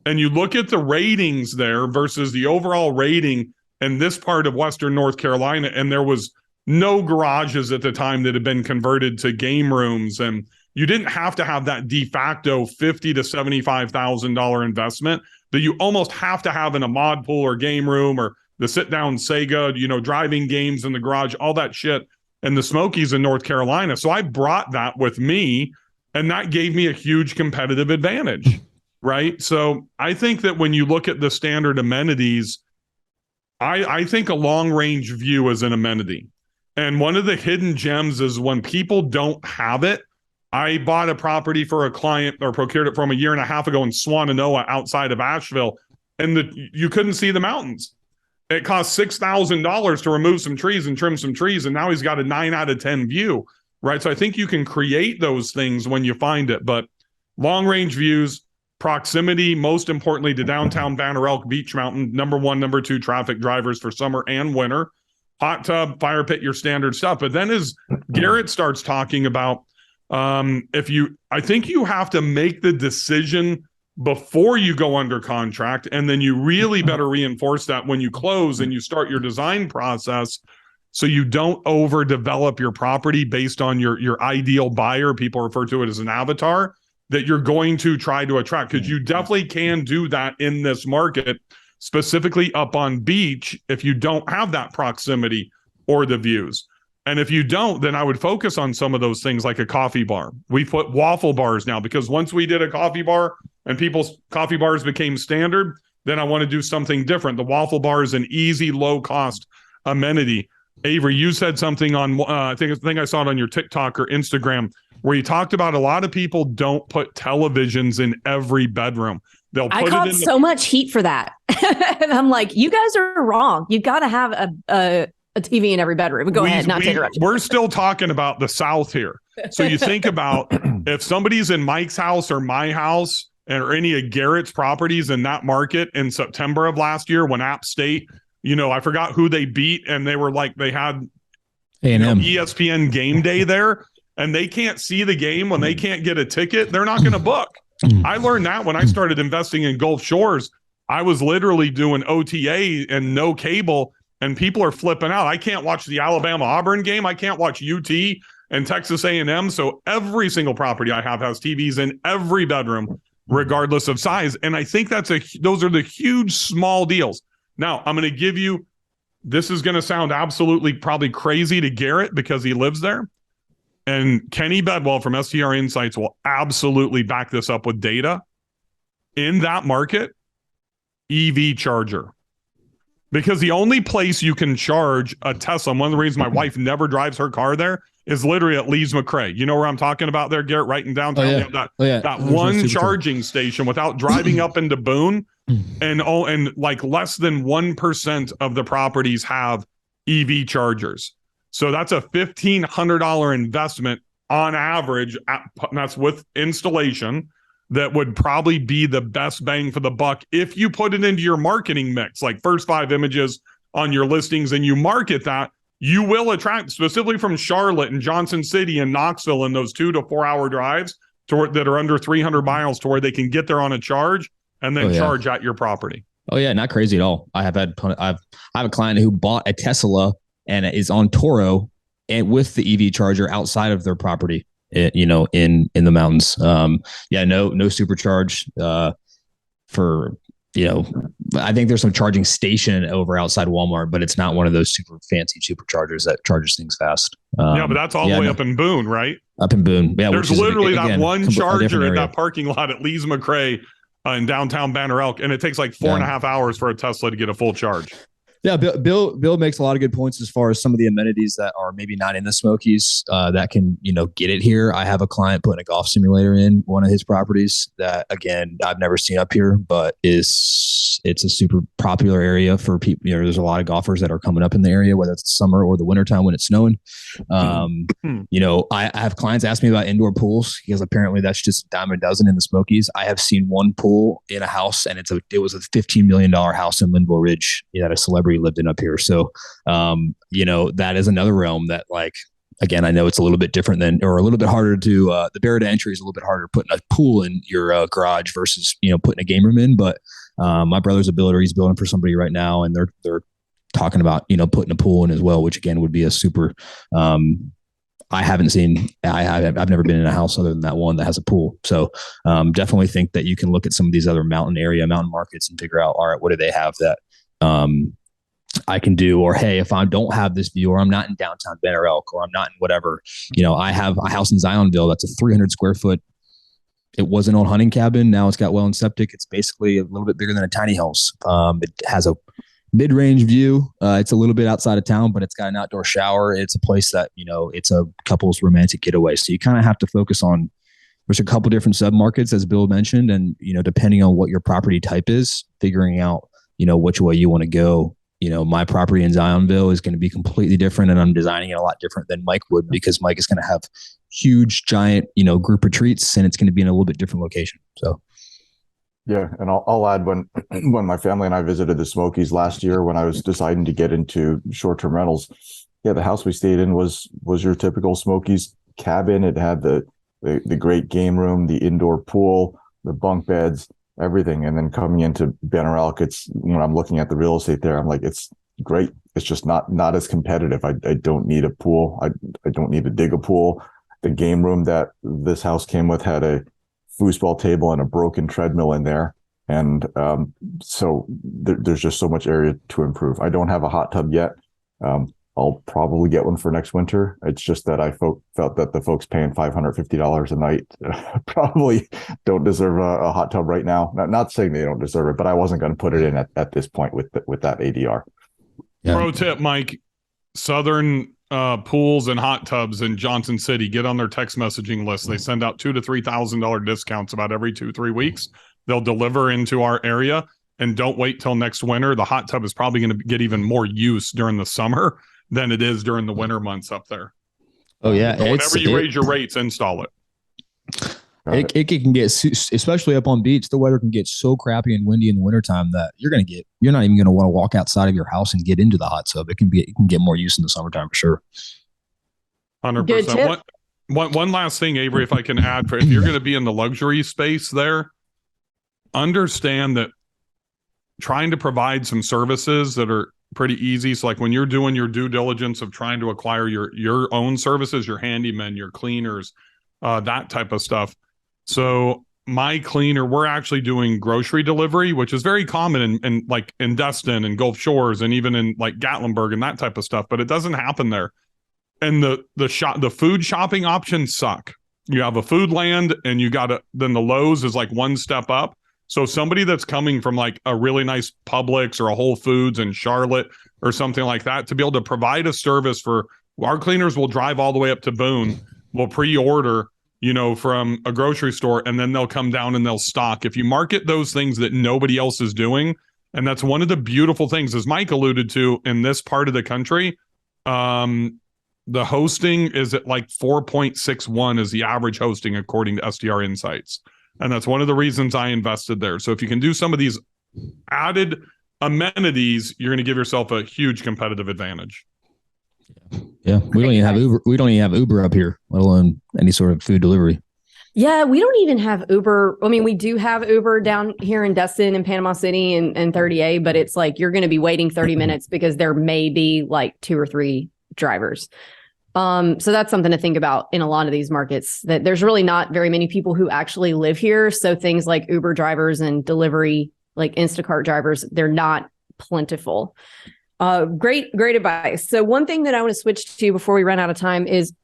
And you look at the ratings there versus the overall rating in this part of Western North Carolina, and there was no garages at the time that had been converted to game rooms, and you didn't have to have that de facto $50,000 to $75,000 investment that you almost have to have in a mod pool or game room or the sit-down Sega, driving games in the garage, all that shit, and the Smokies in North Carolina. So I brought that with me, and that gave me a huge competitive advantage, right? So I think that when you look at the standard amenities, I think a long-range view is an amenity. And one of the hidden gems is when people don't have it. I bought a property for a client, or procured it from a year and a half ago in Swannanoa outside of Asheville, and you couldn't see the mountains. It cost $6,000 to remove some trees and trim some trees, and now he's got a 9 out of 10 view, right? So I think you can create those things when you find it. But long-range views, proximity, most importantly, to downtown Banner Elk, Beach Mountain, number 1, number 2 traffic drivers for summer and winter. Hot tub, fire pit, your standard stuff. But then as Garrett starts talking about, I think you have to make the decision before you go under contract, and then you really better reinforce that when you close and you start your design process, so you don't overdevelop your property based on your ideal buyer. People refer to it as an avatar that you're going to try to attract, because you definitely can do that in this market, specifically up on beach, if you don't have that proximity or the views. And if you don't, then I would focus on some of those things like a coffee bar. We put waffle bars now, because once we did a coffee bar and people's coffee bars became standard, then I want to do something different. The waffle bar is an easy, low-cost amenity. Avery, you said something on, I think I saw it on your TikTok or Instagram, where you talked about a lot of people don't put televisions in every bedroom. I caught so much heat for that. And I'm like, you guys are wrong. You got to have a TV in every bedroom. Go ahead, not to interrupt you. We're still talking about the South here. So you think about if somebody's in Mike's house or my house or any of Garrett's properties in that market in September of last year when App State, I forgot who they beat, and they were like, they had ESPN game day there, and they can't see the game when they can't get a ticket, they're not going to book. I learned that when I started investing in Gulf Shores. I was literally doing OTA and no cable, and people are flipping out. I can't watch the Alabama-Auburn game. I can't watch UT and Texas A&M. So every single property I have has TVs in every bedroom, regardless of size. And I think those are the huge small deals. Now, I'm going to give you, this is going to sound absolutely probably crazy to Garrett because he lives there. And Kenny Bedwell from STR Insights will absolutely back this up with data. In that market, EV charger. Because the only place you can charge a Tesla, and one of the reasons my wife never drives her car there, is literally at Lees McRae. You know where I'm talking about there, Garrett? Right in downtown. You have that one charging station without driving up into Boone. And like less than 1% of the properties have EV chargers. So that's a $1,500 investment on average. That's with installation. That would probably be the best bang for the buck if you put it into your marketing mix, like first 5 images on your listings, and you market that. You will attract, specifically from Charlotte and Johnson City and Knoxville, in those 2 to 4 hour drives that are under 300 miles, to where they can get there on a charge and then charge at your property. Oh yeah, not crazy at all. I have a client who bought a Tesla and is on Toro and with the EV charger outside of their property. In the mountains. No supercharge for, I think there's some charging station over outside Walmart, but it's not one of those super fancy superchargers that charges things fast. But that's all the way up in Boone, right? Up in Boone. Yeah. There's literally that one charger in that parking lot at Lees McRae in downtown Banner Elk, and it takes like 4.5 hours for a Tesla to get a full charge. Yeah, Bill makes a lot of good points as far as some of the amenities that are maybe not in the Smokies that can, get it here. I have a client putting a golf simulator in one of his properties that, again, I've never seen up here, but it's a super popular area for people. There's a lot of golfers that are coming up in the area, whether it's summer or the wintertime when it's snowing. I have clients ask me about indoor pools because apparently that's just a dime a dozen in the Smokies. I have seen one pool in a house, and it was a $15 million house in Linville Ridge that a celebrity lived in up here. So, that is another realm that, like, again, I know it's a little bit different or a little bit harder to, the barrier to entry is a little bit harder putting a pool in your garage versus, putting a game room in. But my brother's a builder. He's building for somebody right now, and they're talking about, putting a pool in as well, which again would be a super, I've never been in a house other than that one that has a pool. So definitely think that you can look at some of these other mountain markets and figure out, all right, what do they have that, I can do, or hey, if I don't have this view, or I'm not in downtown Banner Elk, or I'm not in whatever, I have a house in Zionville that's a 300 square foot. It was an old hunting cabin. Now it's got well and septic. It's basically a little bit bigger than a tiny house. It has a mid-range view. It's a little bit outside of town, but it's got an outdoor shower. It's a place that, it's a couple's romantic getaway. So you kind of have to focus on, there's a couple different submarkets, as Bill mentioned, and, depending on what your property type is, figuring out, which way you want to go. My property in Zionville is going to be completely different, and I'm designing it a lot different than Mike would, because Mike is going to have huge, giant, group retreats, and it's going to be in a little bit different location. So. Yeah. And I'll add, when my family and I visited the Smokies last year, when I was deciding to get into short-term rentals, the house we stayed in was your typical Smokies cabin. It had the great game room, the indoor pool, the bunk beds, everything. And then coming into Banner Elk, it's, when I'm looking at the real estate there, I'm like, it's great. It's just not as competitive. I don't need a pool. I don't need to dig a pool. The game room that this house came with had a foosball table and a broken treadmill in there. And so there's just so much area to improve. I don't have a hot tub yet. I'll probably get one for next winter. It's just that I felt that the folks paying $550 a night probably don't deserve a hot tub right now. Not saying they don't deserve it, but I wasn't going to put it in at this point with that ADR. Yeah. Pro tip, Mike: Southern pools and hot tubs in Johnson City, get on their text messaging list. They send out $2,000 to $3,000 discounts about every 2-3 weeks. They'll deliver into our area, and don't wait till next winter. The hot tub is probably going to get even more use during the summer. than it is during the winter months up there. Oh yeah. Whenever you raise your rates, install it. It can get, especially up on beach, the weather can get so crappy and windy in the wintertime that you're not even going to want to walk outside of your house and get into the hot tub. It can get more use in the summertime for sure. 100%. One last thing, Avery, if I can add, if you're going to be in the luxury space there, understand that trying to provide some services that are pretty easy. So like when you're doing your due diligence of trying to acquire your own services, your handymen, your cleaners, that type of stuff. So my cleaner, we're actually doing grocery delivery, which is very common in like in Destin and Gulf Shores and even in like Gatlinburg and that type of stuff, but it doesn't happen there. And the food shopping options suck. You have a Food Land and then the Lowe's is like one step up. So somebody that's coming from like a really nice Publix or a Whole Foods in Charlotte or something like that, to be able to provide a service for our cleaners will drive all the way up to Boone, will pre-order, from a grocery store, and then they'll come down and they'll stock. If you market those things that nobody else is doing, and that's one of the beautiful things, as Mike alluded to, in this part of the country, the hosting is at like 4.61 is the average hosting according to SDR Insights. And that's one of the reasons I invested there. So if you can do some of these added amenities, you're going to give yourself a huge competitive advantage. Yeah. We don't even have Uber. We don't even have Uber up here, let alone any sort of food delivery. Yeah, we don't even have Uber. I mean, we do have Uber down here in Destin and Panama City and 30A, but it's like you're going to be waiting 30 minutes because there may be like 2 or 3 drivers. So that's something to think about in a lot of these markets, that there's really not very many people who actually live here. So things like Uber drivers and delivery, like Instacart drivers, they're not plentiful. Great advice. So one thing that I want to switch to before we run out of time is,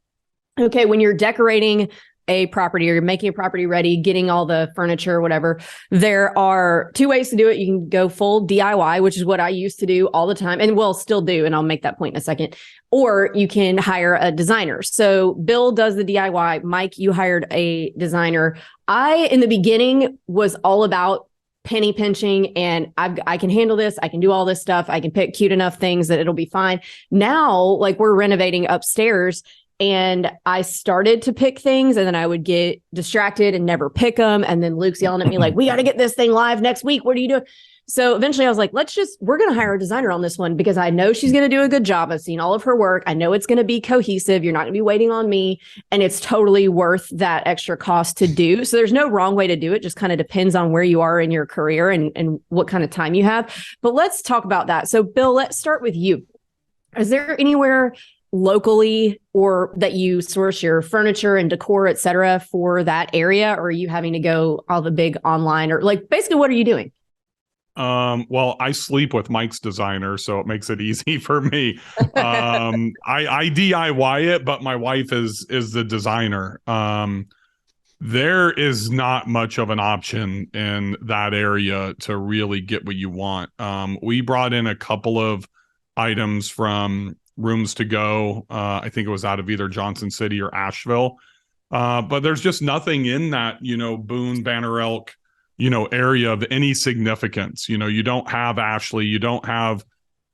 okay, when you're decorating a property or you're making a property ready, getting all the furniture, whatever, there are 2 ways to do it. You can go full DIY, which is what I used to do all the time and will still do. And I'll make that point in a second. Or you can hire a designer. So Bill does the DIY. Mike, you hired a designer. I, in the beginning, was all about penny pinching and I can handle this. I can do all this stuff. I can pick cute enough things that it'll be fine. Now, like we're renovating upstairs, and I started to pick things and then I would get distracted and never pick them. And then Luke's yelling at me like, we got to get this thing live next week. What are you doing? So eventually I was like, we're going to hire a designer on this one because I know she's going to do a good job. I've seen all of her work. I know it's going to be cohesive. You're not going to be waiting on me. And it's totally worth that extra cost to do. So there's no wrong way to do it. Just kind of depends on where you are in your career and what kind of time you have. But let's talk about that. So Bill, let's start with you. Is there anywhere locally or that you source your furniture and decor, et cetera, for that area? Or are you having to go all the big online, or like basically what are you doing? Well, I sleep with Mike's designer, so it makes it easy for me. I DIY it, but my wife is the designer. There is not much of an option in that area to really get what you want. We brought in a couple of items from Rooms to Go. I think it was out of either Johnson City or Asheville. But there's just nothing in that, Boone, Banner Elk, area of any significance. You don't have Ashley, you don't have,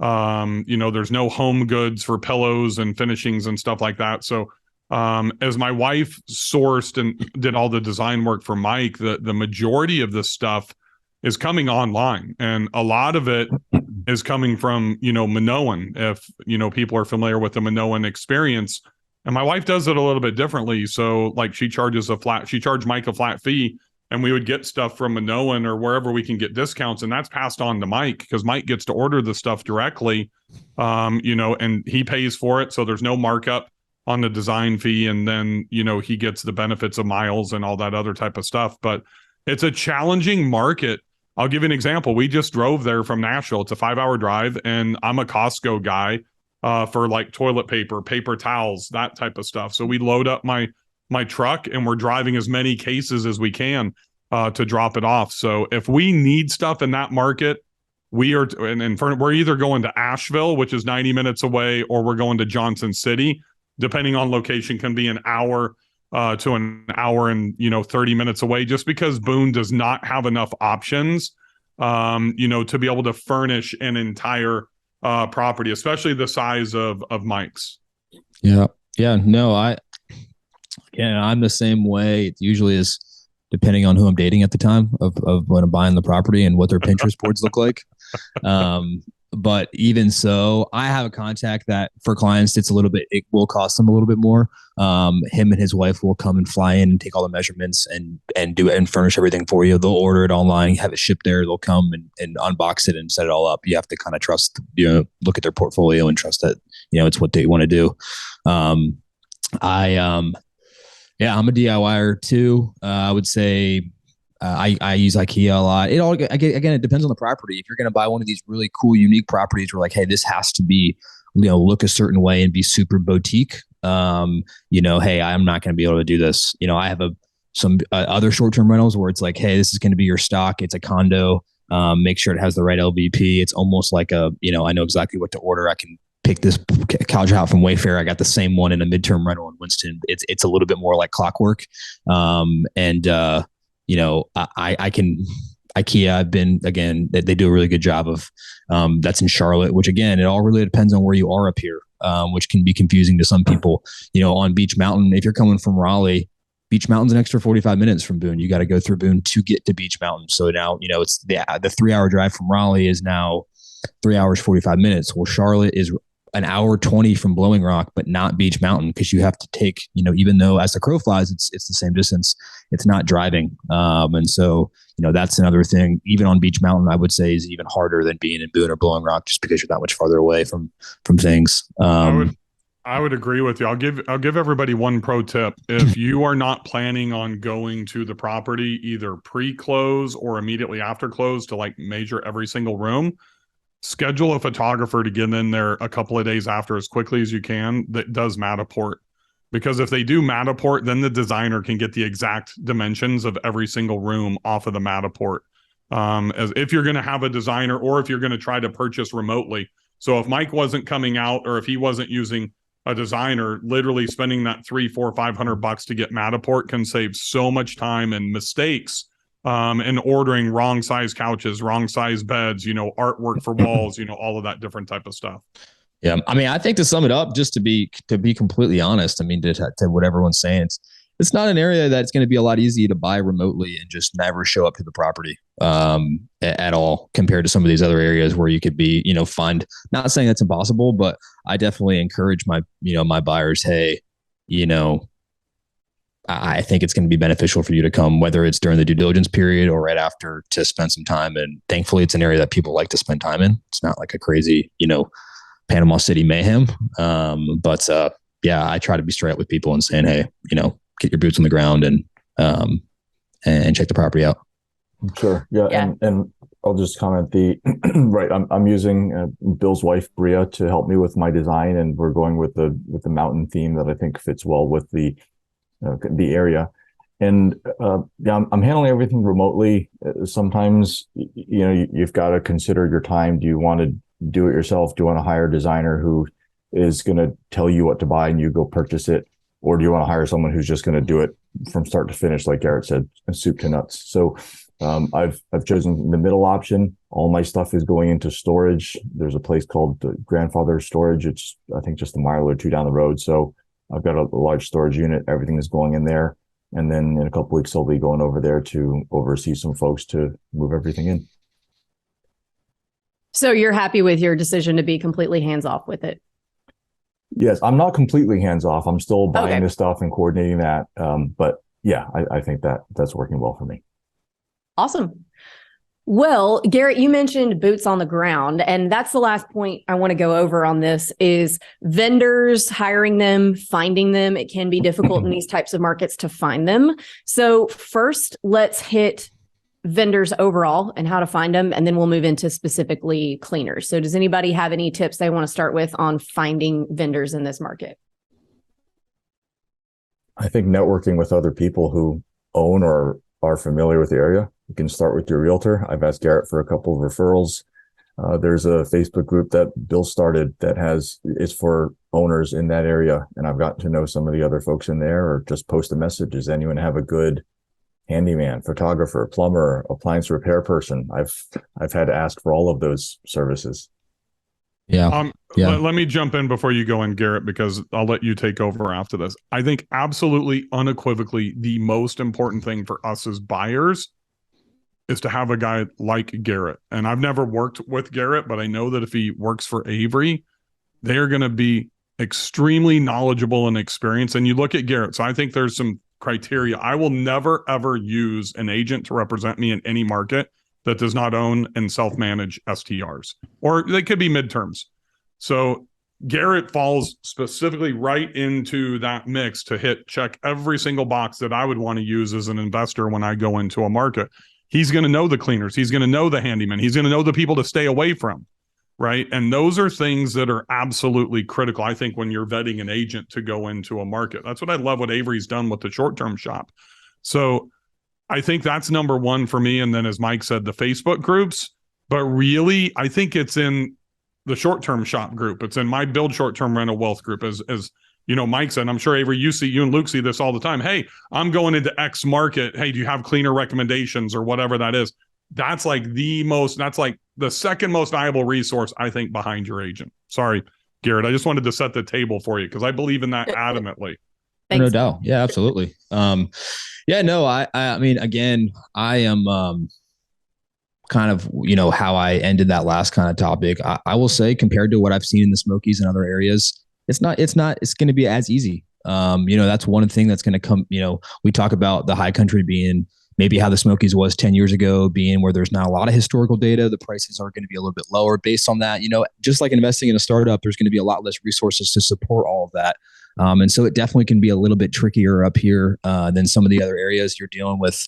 there's no Home Goods for pillows and finishings and stuff like that. So as my wife sourced and did all the design work for Mike, the majority of this stuff is coming online, and a lot of it is coming from, Minoan. If, people are familiar with the Minoan experience, and my wife does it a little bit differently. So like she charged Mike a flat fee, and we would get stuff from Minoan or wherever we can get discounts. And that's passed on to Mike because Mike gets to order the stuff directly, and he pays for it. So there's no markup on the design fee. And then, he gets the benefits of miles and all that other type of stuff. But it's a challenging market. I'll give you an example. We just drove there from Nashville. It's a 5-hour drive, and I'm a Costco guy for like toilet paper, paper towels, that type of stuff. So we load up my truck and we're driving as many cases as we can to drop it off. So if we need stuff in that market, we're either going to Asheville, which is 90 minutes away, or we're going to Johnson City, depending on location, can be an hour to an hour and 30 minutes away, just because Boone does not have enough options to be able to furnish an entire property, especially the size of Mike's. Yeah. No, I'm the same way. It usually is depending on who I'm dating at the time of when I'm buying the property and what their Pinterest boards look like. But even so, I have a contact that for clients, it will cost them a little bit more. Him and his wife will come and fly in and take all the measurements and do it and furnish everything for you. They'll order it online, have it shipped there. They'll come and unbox it and set it all up. You have to kind of trust, look at their portfolio and trust that, it's what they want to do. I'm a DIYer too. I would say I use IKEA a lot. It depends on the property. If you're going to buy one of these really cool, unique properties where like, hey, this has to be, look a certain way and be super boutique. Hey, I'm not going to be able to do this. I have some other short-term rentals where it's like, hey, this is going to be your stock. It's a condo. Make sure it has the right LVP. It's almost like I know exactly what to order. I can pick this couch out from Wayfair. I got the same one in a midterm rental in Winston. It's a little bit more like clockwork. I can IKEA. I've been, again, they do a really good job of, that's in Charlotte, which again, it all really depends on where you are up here, which can be confusing to some people, on Beach Mountain. If you're coming from Raleigh, Beach Mountain's an extra 45 minutes from Boone. You got to go through Boone to get to Beach Mountain. So now, it's the 3-hour drive from Raleigh is now 3 hours, 45 minutes. Well, Charlotte is an hour 20 from Blowing Rock, but not Beach Mountain, because you have to take, even though as the crow flies, it's the same distance, it's not driving. And so, that's another thing. Even on Beach Mountain, I would say is even harder than being in Boone or Blowing Rock, just because you're that much farther away from things. I would agree with you. I'll give everybody one pro tip. If you are not planning on going to the property either pre-close or immediately after close to like measure every single room, schedule a photographer to get in there a couple of days after as quickly as you can that does Matterport. Because if they do Matterport, then the designer can get the exact dimensions of every single room off of the Matterport. As if you're going to have a designer or if you're going to try to purchase remotely. So if Mike wasn't coming out or if he wasn't using a designer, literally spending that $300, $400, $500 to get Matterport can save so much time and mistakes and ordering wrong size couches, wrong size beds, artwork for walls, all of that different type of stuff. Yeah. I mean, I think to sum it up, just to be completely honest, I mean, to what everyone's saying, it's not an area that's going to be a lot easier to buy remotely and just never show up to the property at all, compared to some of these other areas where you could be, find, not saying that's impossible, but I definitely encourage my buyers, hey, I think it's going to be beneficial for you to come, whether it's during the due diligence period or right after, to spend some time. And thankfully, it's an area that people like to spend time in. It's not like a crazy, Panama City mayhem. But I try to be straight up with people and saying, hey, get your boots on the ground and check the property out. Sure. Yeah. And I'll just comment right. I'm using Bill's wife, Bria, to help me with my design, and we're going with the mountain theme that I think fits well with the area. And I'm handling everything remotely. Sometimes, you've got to consider your time. Do you want to do it yourself? Do you want to hire a designer who is going to tell you what to buy and you go purchase it? Or do you want to hire someone who's just going to do it from start to finish, like Garrett said, soup to nuts? So I've chosen the middle option. All my stuff is going into storage. There's a place called Grandfather Storage. It's, I think, just a mile or two down the road. So I've got a large storage unit. Everything is going in there. And then in a couple of weeks, I'll be going over there to oversee some folks to move everything in. So you're happy with your decision to be completely hands-off with it? Yes, I'm not completely hands-off. I'm still buying this stuff and coordinating that. But yeah, I think that's working well for me. Awesome. Well, Garrett, you mentioned boots on the ground, and that's the last point I want to go over on this is vendors, hiring them, finding them. It can be difficult in these types of markets to find them. So first, let's hit vendors overall and how to find them, and then we'll move into specifically cleaners. So does anybody have any tips they want to start with on finding vendors in this market? I think networking with other people who own or are familiar with the area. You can start with your realtor. I've asked Garrett for a couple of referrals. There's a Facebook group that Bill started that it's for owners in that area. And I've gotten to know some of the other folks in there, or just post a message. Does anyone have a good handyman, photographer, plumber, appliance repair person? I've had to ask for all of those services. Yeah. Let me jump in before you go in, Garrett, because I'll let you take over after this. I think absolutely unequivocally the most important thing for us as buyers is to have a guy like Garrett. And I've never worked with Garrett, but I know that if he works for Avery, they are going to be extremely knowledgeable and experienced. And you look at Garrett. So I think there's some criteria. I will never, ever use an agent to represent me in any market that does not own and self-manage STRs, or they could be midterms. So Garrett falls specifically right into that mix to check every single box that I would want to use as an investor when I go into a market. He's going to know the cleaners. He's going to know the handyman. He's going to know the people to stay away from, right? And those are things that are absolutely critical, I think, when you're vetting an agent to go into a market. That's what I love what Avery's done with the short-term shop. So I think that's number one for me. And then, as Mike said, the Facebook groups. But really, I think it's in the short-term shop group. It's in my Build Short-Term Rental Wealth group. As you know, Mike said, I'm sure Avery, you and Luke see this all the time. Hey, I'm going into X market. Hey, do you have cleaner recommendations or whatever that is? That's like the second most valuable resource, I think, behind your agent. Sorry, Garrett. I just wanted to set the table for you because I believe in that adamantly. Thanks. No doubt. Yeah, absolutely. Yeah, no, I mean, again, I am kind of, how I ended that last kind of topic. I will say, compared to what I've seen in the Smokies and other areas, it's going to be as easy. That's one thing that's going to come, we talk about the high country being maybe how the Smokies was 10 years ago, being where there's not a lot of historical data. The prices are going to be a little bit lower based on that. Just like investing in a startup, there's going to be a lot less resources to support all of that. And so it definitely can be a little bit trickier up here than some of the other areas you're dealing with.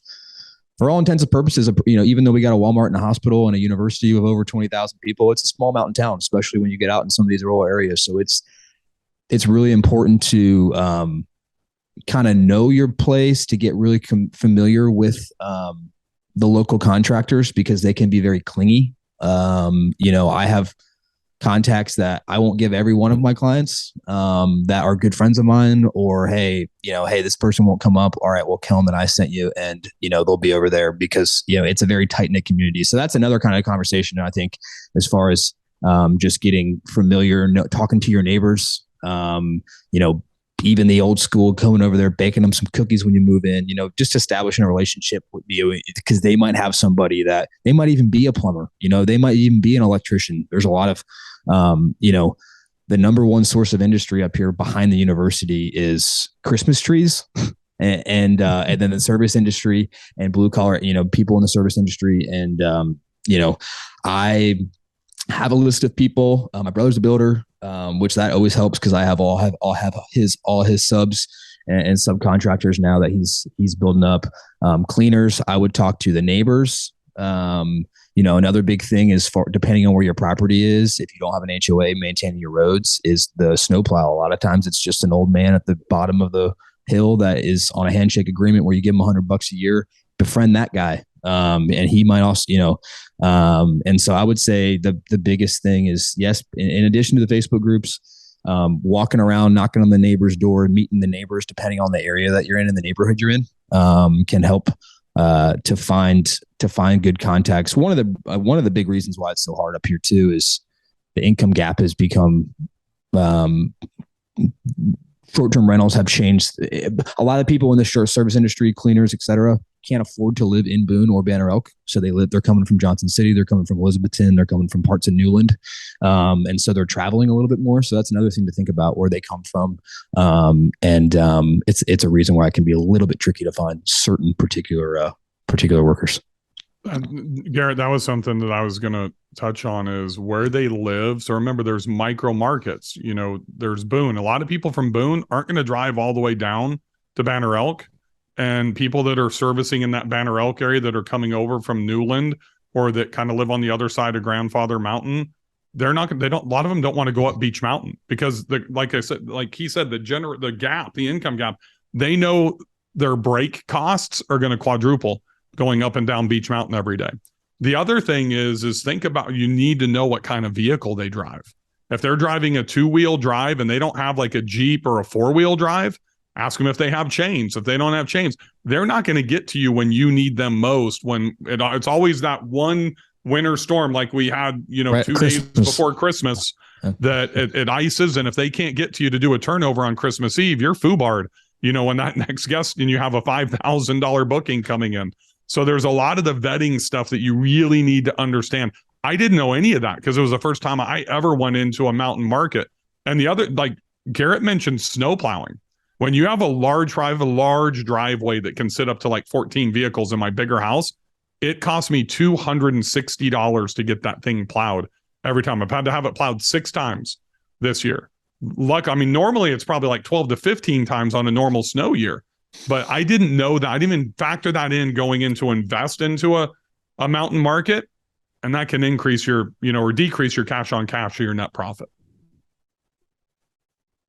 For all intents and purposes, even though we got a Walmart and a hospital and a university of over 20,000 people, it's a small mountain town, especially when you get out in some of these rural areas. So it's really important to kind of know your place, to get really familiar with the local contractors, because they can be very clingy. I have contacts that I won't give every one of my clients that are good friends of mine, or, hey, this person won't come up. All right, well, tell them that I sent you, and, they'll be over there, because, it's a very tight knit community. So that's another kind of conversation, I think, as far as just getting familiar, talking to your neighbors, even the old school, coming over there, baking them some cookies when you move in, just establishing a relationship with you, because they might have somebody that they might even be a plumber, they might even be an electrician. There's a lot of, the number one source of industry up here behind the university is Christmas trees and then the service industry and blue collar, people in the service industry. And, I have a list of people. My brother's a builder, which that always helps, because I have all his subs and subcontractors now that he's building up. Cleaners, I would talk to the neighbors. Another big thing is, depending on where your property is, if you don't have an HOA, maintaining your roads is the snowplow. A lot of times it's just an old man at the bottom of the hill that is on a handshake agreement where you give him $100 a year. Befriend that guy. And he might also, and so I would say the biggest thing is, yes, in addition to the Facebook groups, walking around, knocking on the neighbor's door, meeting the neighbors, depending on the area that you're in and the neighborhood you're in, can help to find good contacts. One of the big reasons why it's so hard up here too is the income gap has become, short-term rentals have changed. A lot of people in the service industry, cleaners, et cetera, can't afford to live in Boone or Banner Elk. So they're coming from Johnson City. They're coming from Elizabethton. They're coming from parts of Newland. And so they're traveling a little bit more. So that's another thing to think about, where they come from. It's a reason why it can be a little bit tricky to find certain particular workers. Garrett, that was something that I was going to touch on, is where they live. So remember, there's micro markets. There's Boone. A lot of people from Boone aren't going to drive all the way down to Banner Elk. And people that are servicing in that Banner Elk area that are coming over from Newland, or that kind of live on the other side of Grandfather Mountain, a lot of them don't want to go up Beach Mountain, because like he said, the income gap, they know their break costs are going to quadruple going up and down Beach Mountain every day. The other thing is think about, you need to know what kind of vehicle they drive. If they're driving a 2-wheel drive and they don't have like a Jeep or a 4-wheel drive, ask them if they have chains. If they don't have chains, they're not going to get to you when you need them most. When it's always that one winter storm, like we had, right, 2 days before Christmas, that it ices, and if they can't get to you to do a turnover on Christmas Eve, you're foobarred, when that next guest and you have a $5,000 booking coming in. So there's a lot of the vetting stuff that you really need to understand. I didn't know any of that because it was the first time I ever went into a mountain market. And the other, like Garrett mentioned, snow plowing. When you have a large driveway that can sit up to like 14 vehicles in my bigger house, it cost me $260 to get that thing plowed every time. I've had to have it plowed 6 times this year. Normally it's probably like 12 to 15 times on a normal snow year, but I didn't know that. I didn't even factor that in going into invest into a mountain market, and that can increase your, or decrease your cash on cash or your net profit.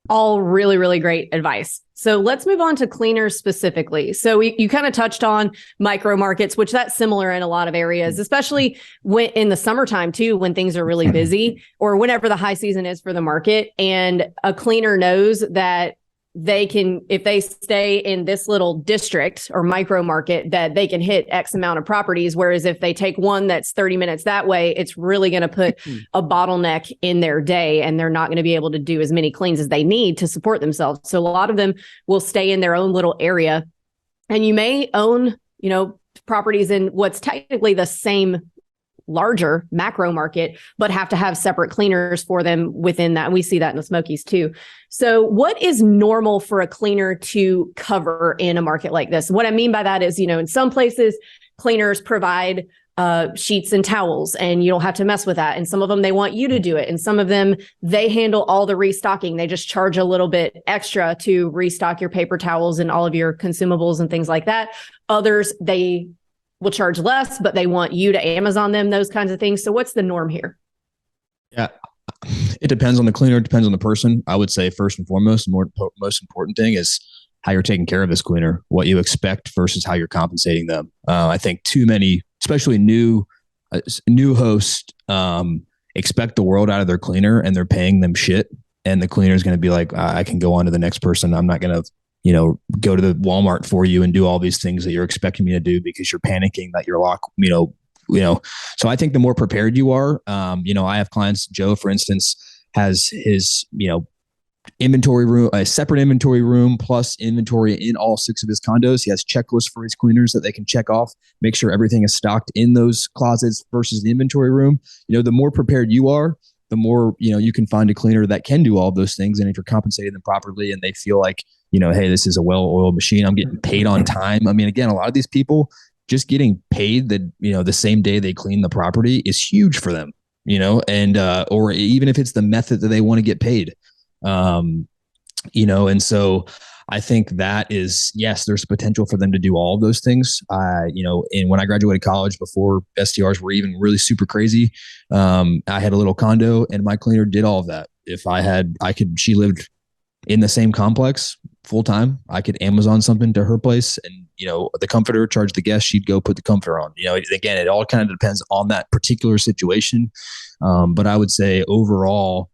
All really, really great advice. So let's move on to cleaners specifically. So you kind of touched on micro markets, which that's similar in a lot of areas, especially when in the summertime too, when things are really busy or whenever the high season is for the market. And a cleaner knows that they can, if they stay in this little district or micro market, that they can hit X amount of properties. Whereas if they take one that's 30 minutes that way, it's really going to put a bottleneck in their day, and they're not going to be able to do as many cleans as they need to support themselves. So a lot of them will stay in their own little area, and you may own, properties in what's technically the same larger macro market, but have to have separate cleaners for them within that. And we see that in the Smokies too. So what is normal for a cleaner to cover in a market like this? What I mean by that is, in some places, cleaners provide sheets and towels, and you don't have to mess with that. And some of them, they want you to do it. And some of them, they handle all the restocking. They just charge a little bit extra to restock your paper towels and all of your consumables and things like that. Others, they will charge less, but they want you to Amazon them, those kinds of things. So what's the norm here? Yeah, it depends on the cleaner. It depends on the person. I would say first and foremost, the most important thing is how you're taking care of this cleaner, what you expect versus how you're compensating them. I think too many, especially new hosts, expect the world out of their cleaner, and they're paying them shit. And the cleaner is going to be like, I can go on to the next person. I'm not going to go to the Walmart for you and do all these things that you're expecting me to do because you're panicking that you're locked, So I think the more prepared you are, I have clients, Joe, for instance, has his, inventory room, a separate inventory room plus inventory in all 6 of his condos. He has checklists for his cleaners that they can check off, make sure everything is stocked in those closets versus the inventory room. The more prepared you are, the more, you can find a cleaner that can do all of those things. And if you're compensating them properly and they feel like, hey, this is a well-oiled machine, I'm getting paid on time. Again, a lot of these people just getting paid the same day they clean the property is huge for them, and, or even if it's the method that they want to get paid, and so I think that is, yes, there's potential for them to do all of those things. And when I graduated college, before STRs were even really super crazy, I had a little condo and my cleaner did all of that. If she lived in the same complex full time, I could Amazon something to her place and, the comforter, charge the guest, she'd go put the comforter on. Again, it all kind of depends on that particular situation. But I would say overall,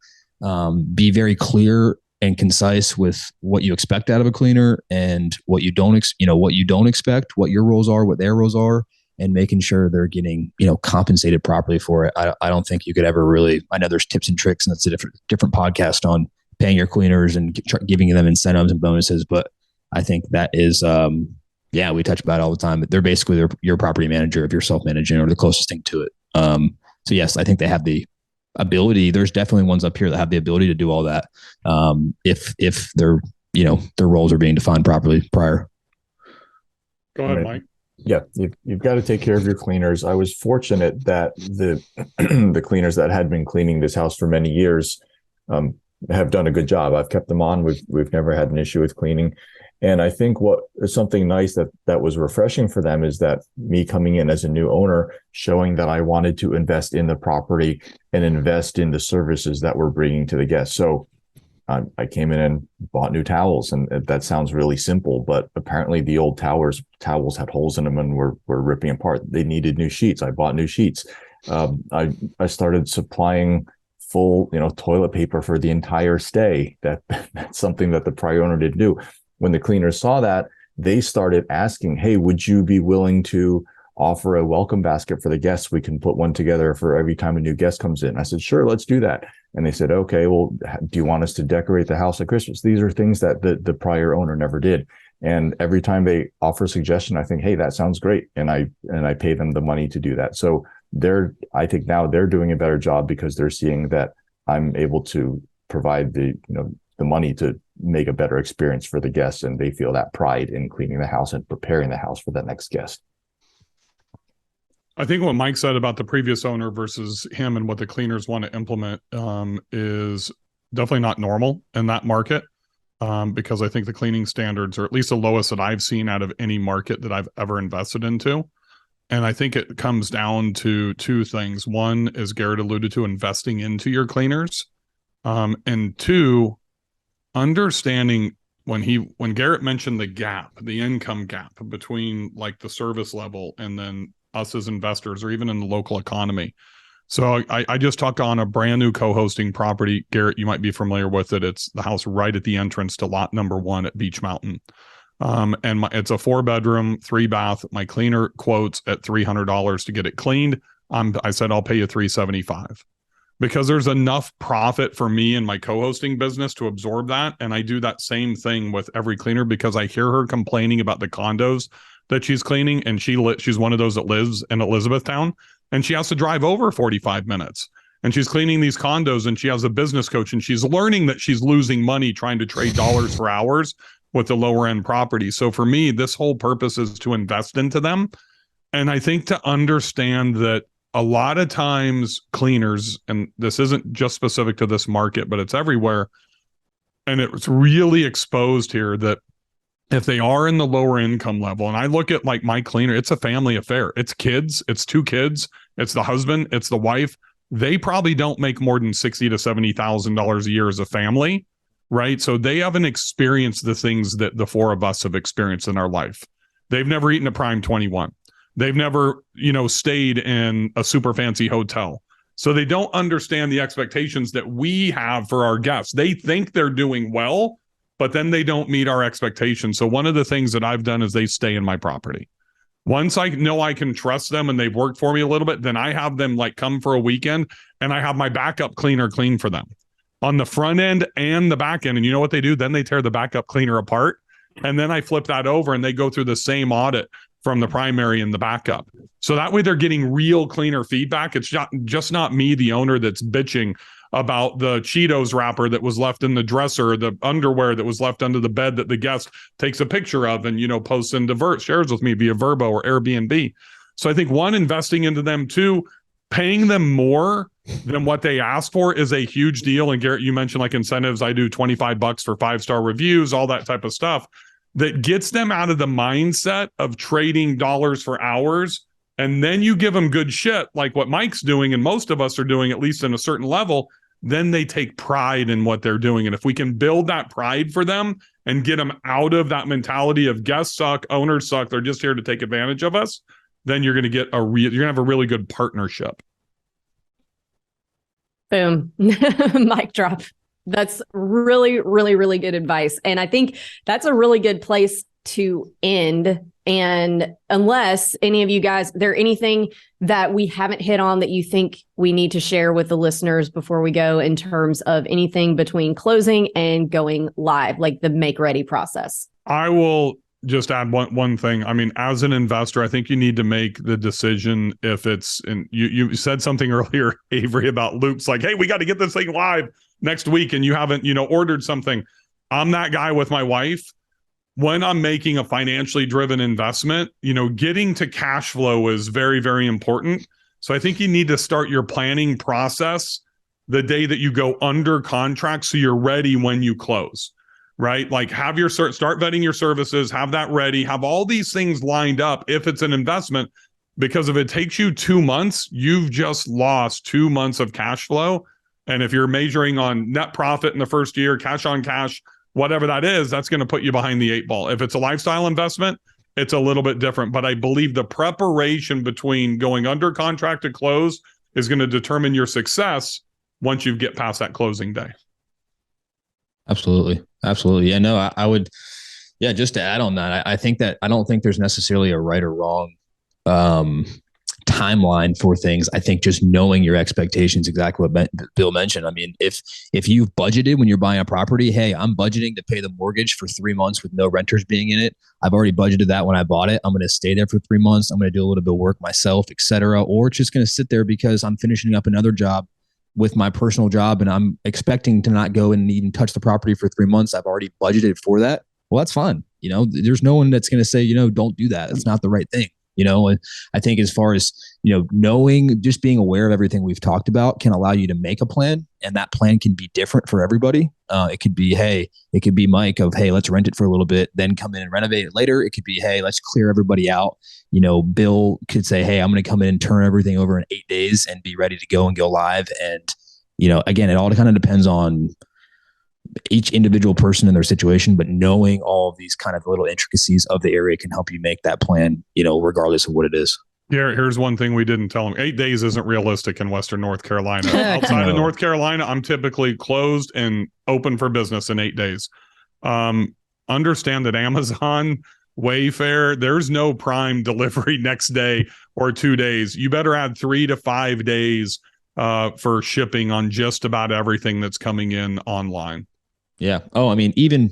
be very clear and concise with what you expect out of a cleaner and what you don't expect, what your roles are, what their roles are, and making sure they're getting, compensated properly for it. I don't think you could ever really, I know there's tips and tricks, and that's a different podcast on paying your cleaners and giving them incentives and bonuses. But I think that is, we touch about it all the time. They're basically your property manager if you're self-managing, or the closest thing to it. So yes, I think they have the ability. There's definitely ones up here that have the ability to do all that. If their roles are being defined properly prior. Go ahead, Mike. Yeah, you've got to take care of your cleaners. I was fortunate that the cleaners that had been cleaning this house for many years have done a good job. I've kept them on. We've never had an issue with cleaning. And I think what is something nice that was refreshing for them is that me coming in as a new owner, showing that I wanted to invest in the property and invest in the services that we're bringing to the guests. So I came in and bought new towels, and that sounds really simple, but apparently the old towels had holes in them and were ripping apart. They needed new sheets. I bought new sheets. I started supplying full, toilet paper for the entire stay. That's something that the prior owner didn't do. When the cleaners saw that, they started asking, hey, would you be willing to offer a welcome basket for the guests. We can put one together for every time a new guest comes in. I said, sure, let's do that. And they said, okay, well, do you want us to decorate the house at Christmas? These are things that the prior owner never did. And every time they offer a suggestion, I think, hey, that sounds great. And I pay them the money to do that. So I think now they're doing a better job because they're seeing that I'm able to provide the money to make a better experience for the guests. And they feel that pride in cleaning the house and preparing the house for that next guest. I think what Mike said about the previous owner versus him and what the cleaners want to implement is definitely not normal in that market, because I think the cleaning standards are at least the lowest that I've seen out of any market that I've ever invested into. And I think it comes down to two things. One, as Garrett alluded to, investing into your cleaners. And two, understanding when Garrett mentioned the income gap between like the service level and then us as investors or even in the local economy. So I just talked on a brand new co-hosting property. Garrett, you might be familiar with it. It's the house right at the entrance to lot number 1 at Beach Mountain. And it's a 4-bedroom, 3-bath. My cleaner quotes at $300 to get it cleaned. I said, I'll pay you $375 because there's enough profit for me in my co-hosting business to absorb that. And I do that same thing with every cleaner because I hear her complaining about the condos that she's cleaning. And she's one of those that lives in Elizabethtown and she has to drive over 45 minutes and she's cleaning these condos and she has a business coach and she's learning that she's losing money trying to trade dollars for hours with the lower end property. So for me, this whole purpose is to invest into them. And I think to understand that a lot of times cleaners, and this isn't just specific to this market, but it's everywhere. And it's really exposed here that if they are in the lower income level, and I look at like my cleaner, it's a family affair. It's kids, it's 2 kids, it's the husband, it's the wife. They probably don't make more than $60,000 to $70,000 a year as a family, right? So they haven't experienced the things that the 4 of us have experienced in our life. They've never eaten a Prime 21. They've never, stayed in a super fancy hotel. So they don't understand the expectations that we have for our guests. They think they're doing well, but then they don't meet our expectations. So one of the things that I've done is they stay in my property. Once I know I can trust them and they've worked for me a little bit, then I have them like come for a weekend and I have my backup cleaner clean for them on the front end and the back end. And you know what they do? Then they tear the backup cleaner apart and then I flip that over and they go through the same audit from the primary and the backup. So that way they're getting real cleaner feedback. It's just not me, the owner, that's bitching about the Cheetos wrapper that was left in the dresser, the underwear that was left under the bed that the guest takes a picture of and, posts and shares with me via Verbo or Airbnb. So I think 1, investing into them. 2, paying them more than what they ask for is a huge deal. And Garrett, you mentioned like incentives. I do $25 for 5-star reviews, all that type of stuff that gets them out of the mindset of trading dollars for hours. And then you give them good shit like what Mike's doing and most of us are doing, at least in a certain level, then they take pride in what they're doing. And if we can build that pride for them and get them out of that mentality of guests suck, owners suck, they're just here to take advantage of us, then you're going to get you're going to have a really good partnership. Boom. Mic drop. That's really, really, really good advice. And I think that's a really good place to end. And unless any of you guys, there anything that we haven't hit on that you think we need to share with the listeners before we go in terms of anything between closing and going live, like the make ready process? I will just add one thing. I mean, as an investor, I think you need to make the decision if it's, and you said something earlier, Avery, about loops, like, hey, we got to get this thing live next week and you haven't, ordered something. I'm that guy with my wife. When I'm making a financially driven investment, getting to cash flow is very, very important. So I think you need to start your planning process the day that you go under contract so you're ready when you close, right? Like start vetting your services, have that ready, have all these things lined up if it's an investment, because if it takes you 2 months, you've just lost 2 months of cash flow. And if you're measuring on net profit in the first year, cash on cash, whatever that is, that's going to put you behind the 8 ball. If it's a lifestyle investment, it's a little bit different. But I believe the preparation between going under contract to close is going to determine your success once you get past that closing day. Absolutely. Absolutely. Yeah, no, I would, just to add on that, I think that I don't think there's necessarily a right or wrong timeline for things. I think just knowing your expectations, exactly what Bill mentioned. I mean, if you've budgeted when you're buying a property, hey, I'm budgeting to pay the mortgage for 3 months with no renters being in it. I've already budgeted that when I bought it. I'm going to stay there for 3 months. I'm going to do a little bit of work myself, etc. Or it's just going to sit there because I'm finishing up another job with my personal job and I'm expecting to not go and even touch the property for 3 months. I've already budgeted for that. Well, that's fine. There's no one that's going to say, don't do that. It's not the right thing. And I think as far as, knowing, just being aware of everything we've talked about can allow you to make a plan, and that plan can be different for everybody. It could be Mike of, hey, let's rent it for a little bit, then come in and renovate it later. It could be, hey, let's clear everybody out. Bill could say, hey, I'm going to come in and turn everything over in 8 days and be ready to go live. And, again, it all kind of depends on each individual person in their situation, but knowing all of these kind of little intricacies of the area can help you make that plan, regardless of what it is. Here's one thing we didn't tell them. 8 days isn't realistic in Western North Carolina. Outside of North Carolina, I'm typically closed and open for business in 8 days. Understand that Amazon, Wayfair, there's no prime delivery next day or 2 days. You better add 3 to 5 days for shipping on just about everything that's coming in online. Yeah. Oh, I mean, even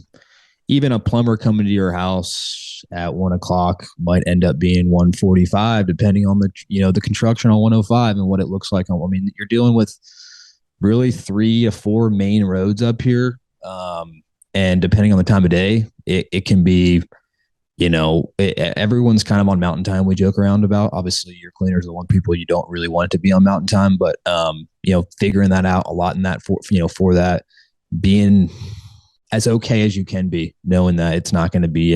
a plumber coming to your house at 1:00 might end up being 1:45, depending on the construction on 105 and what it looks like. I mean, you're dealing with really 3 to 4 main roads up here. And depending on the time of day, it can be, everyone's kind of on mountain time. We joke around about, obviously your cleaners are the one people you don't really want it to be on mountain time, but, figuring that out a lot in that for that, being as okay as you can be, knowing that it's not going to be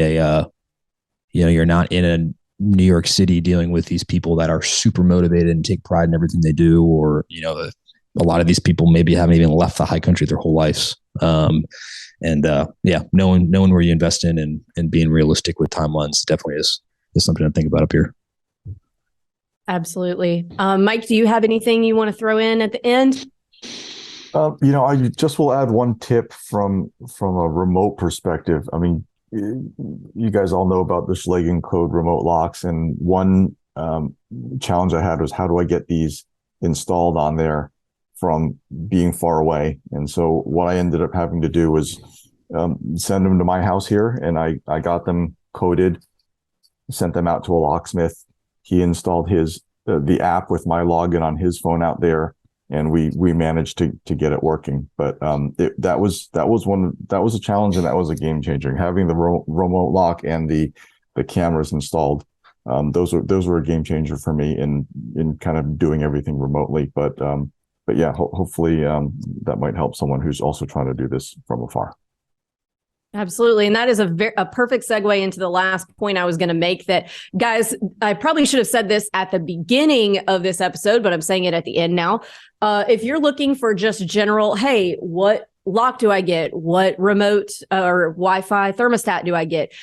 you're not in a New York City dealing with these people that are super motivated and take pride in everything they do, or, a lot of these people maybe haven't even left the high country their whole lives. Knowing where you invest in and being realistic with timelines definitely is something to think about up here. Absolutely. Mike, do you have anything you want to throw in at the end? I just will add one tip from a remote perspective. I mean, you guys all know about the Schlegen code remote locks, and one challenge I had was, how do I get these installed on there from being far away? And so what I ended up having to do was send them to my house here, and I got them coded, sent them out to a locksmith. He installed the app with my login on his phone out there, and we managed to get it working. But that was a challenge, and that was a game changer. Having the remote lock and the cameras installed, those were a game changer for me in kind of doing everything remotely. But yeah, hopefully that might help someone who's also trying to do this from afar. Absolutely. And that is a perfect segue into the last point I was going to make, that, guys, I probably should have said this at the beginning of this episode, but I'm saying it at the end now. If you're looking for just general, hey, what lock do I get? What remote or Wi-Fi thermostat do I get?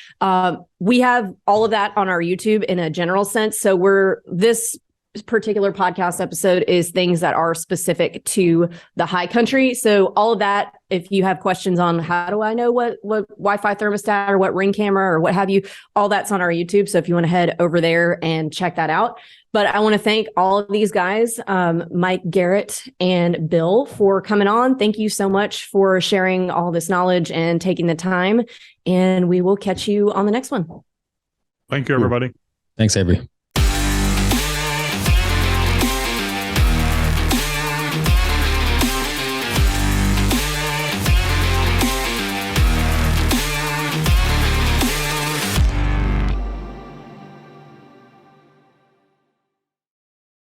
We have all of that on our YouTube in a general sense. So this particular podcast episode is things that are specific to the high country. So all of that, if you have questions on how do I know what Wi-Fi thermostat or what Ring camera or what have you, all that's on our YouTube. So if you want to head over there and check that out. But I want to thank all of these guys, Mike, Garrett, and Bill, for coming on. Thank you so much for sharing all this knowledge and taking the time. And we will catch you on the next one. Thank you, everybody. Thanks, Avery.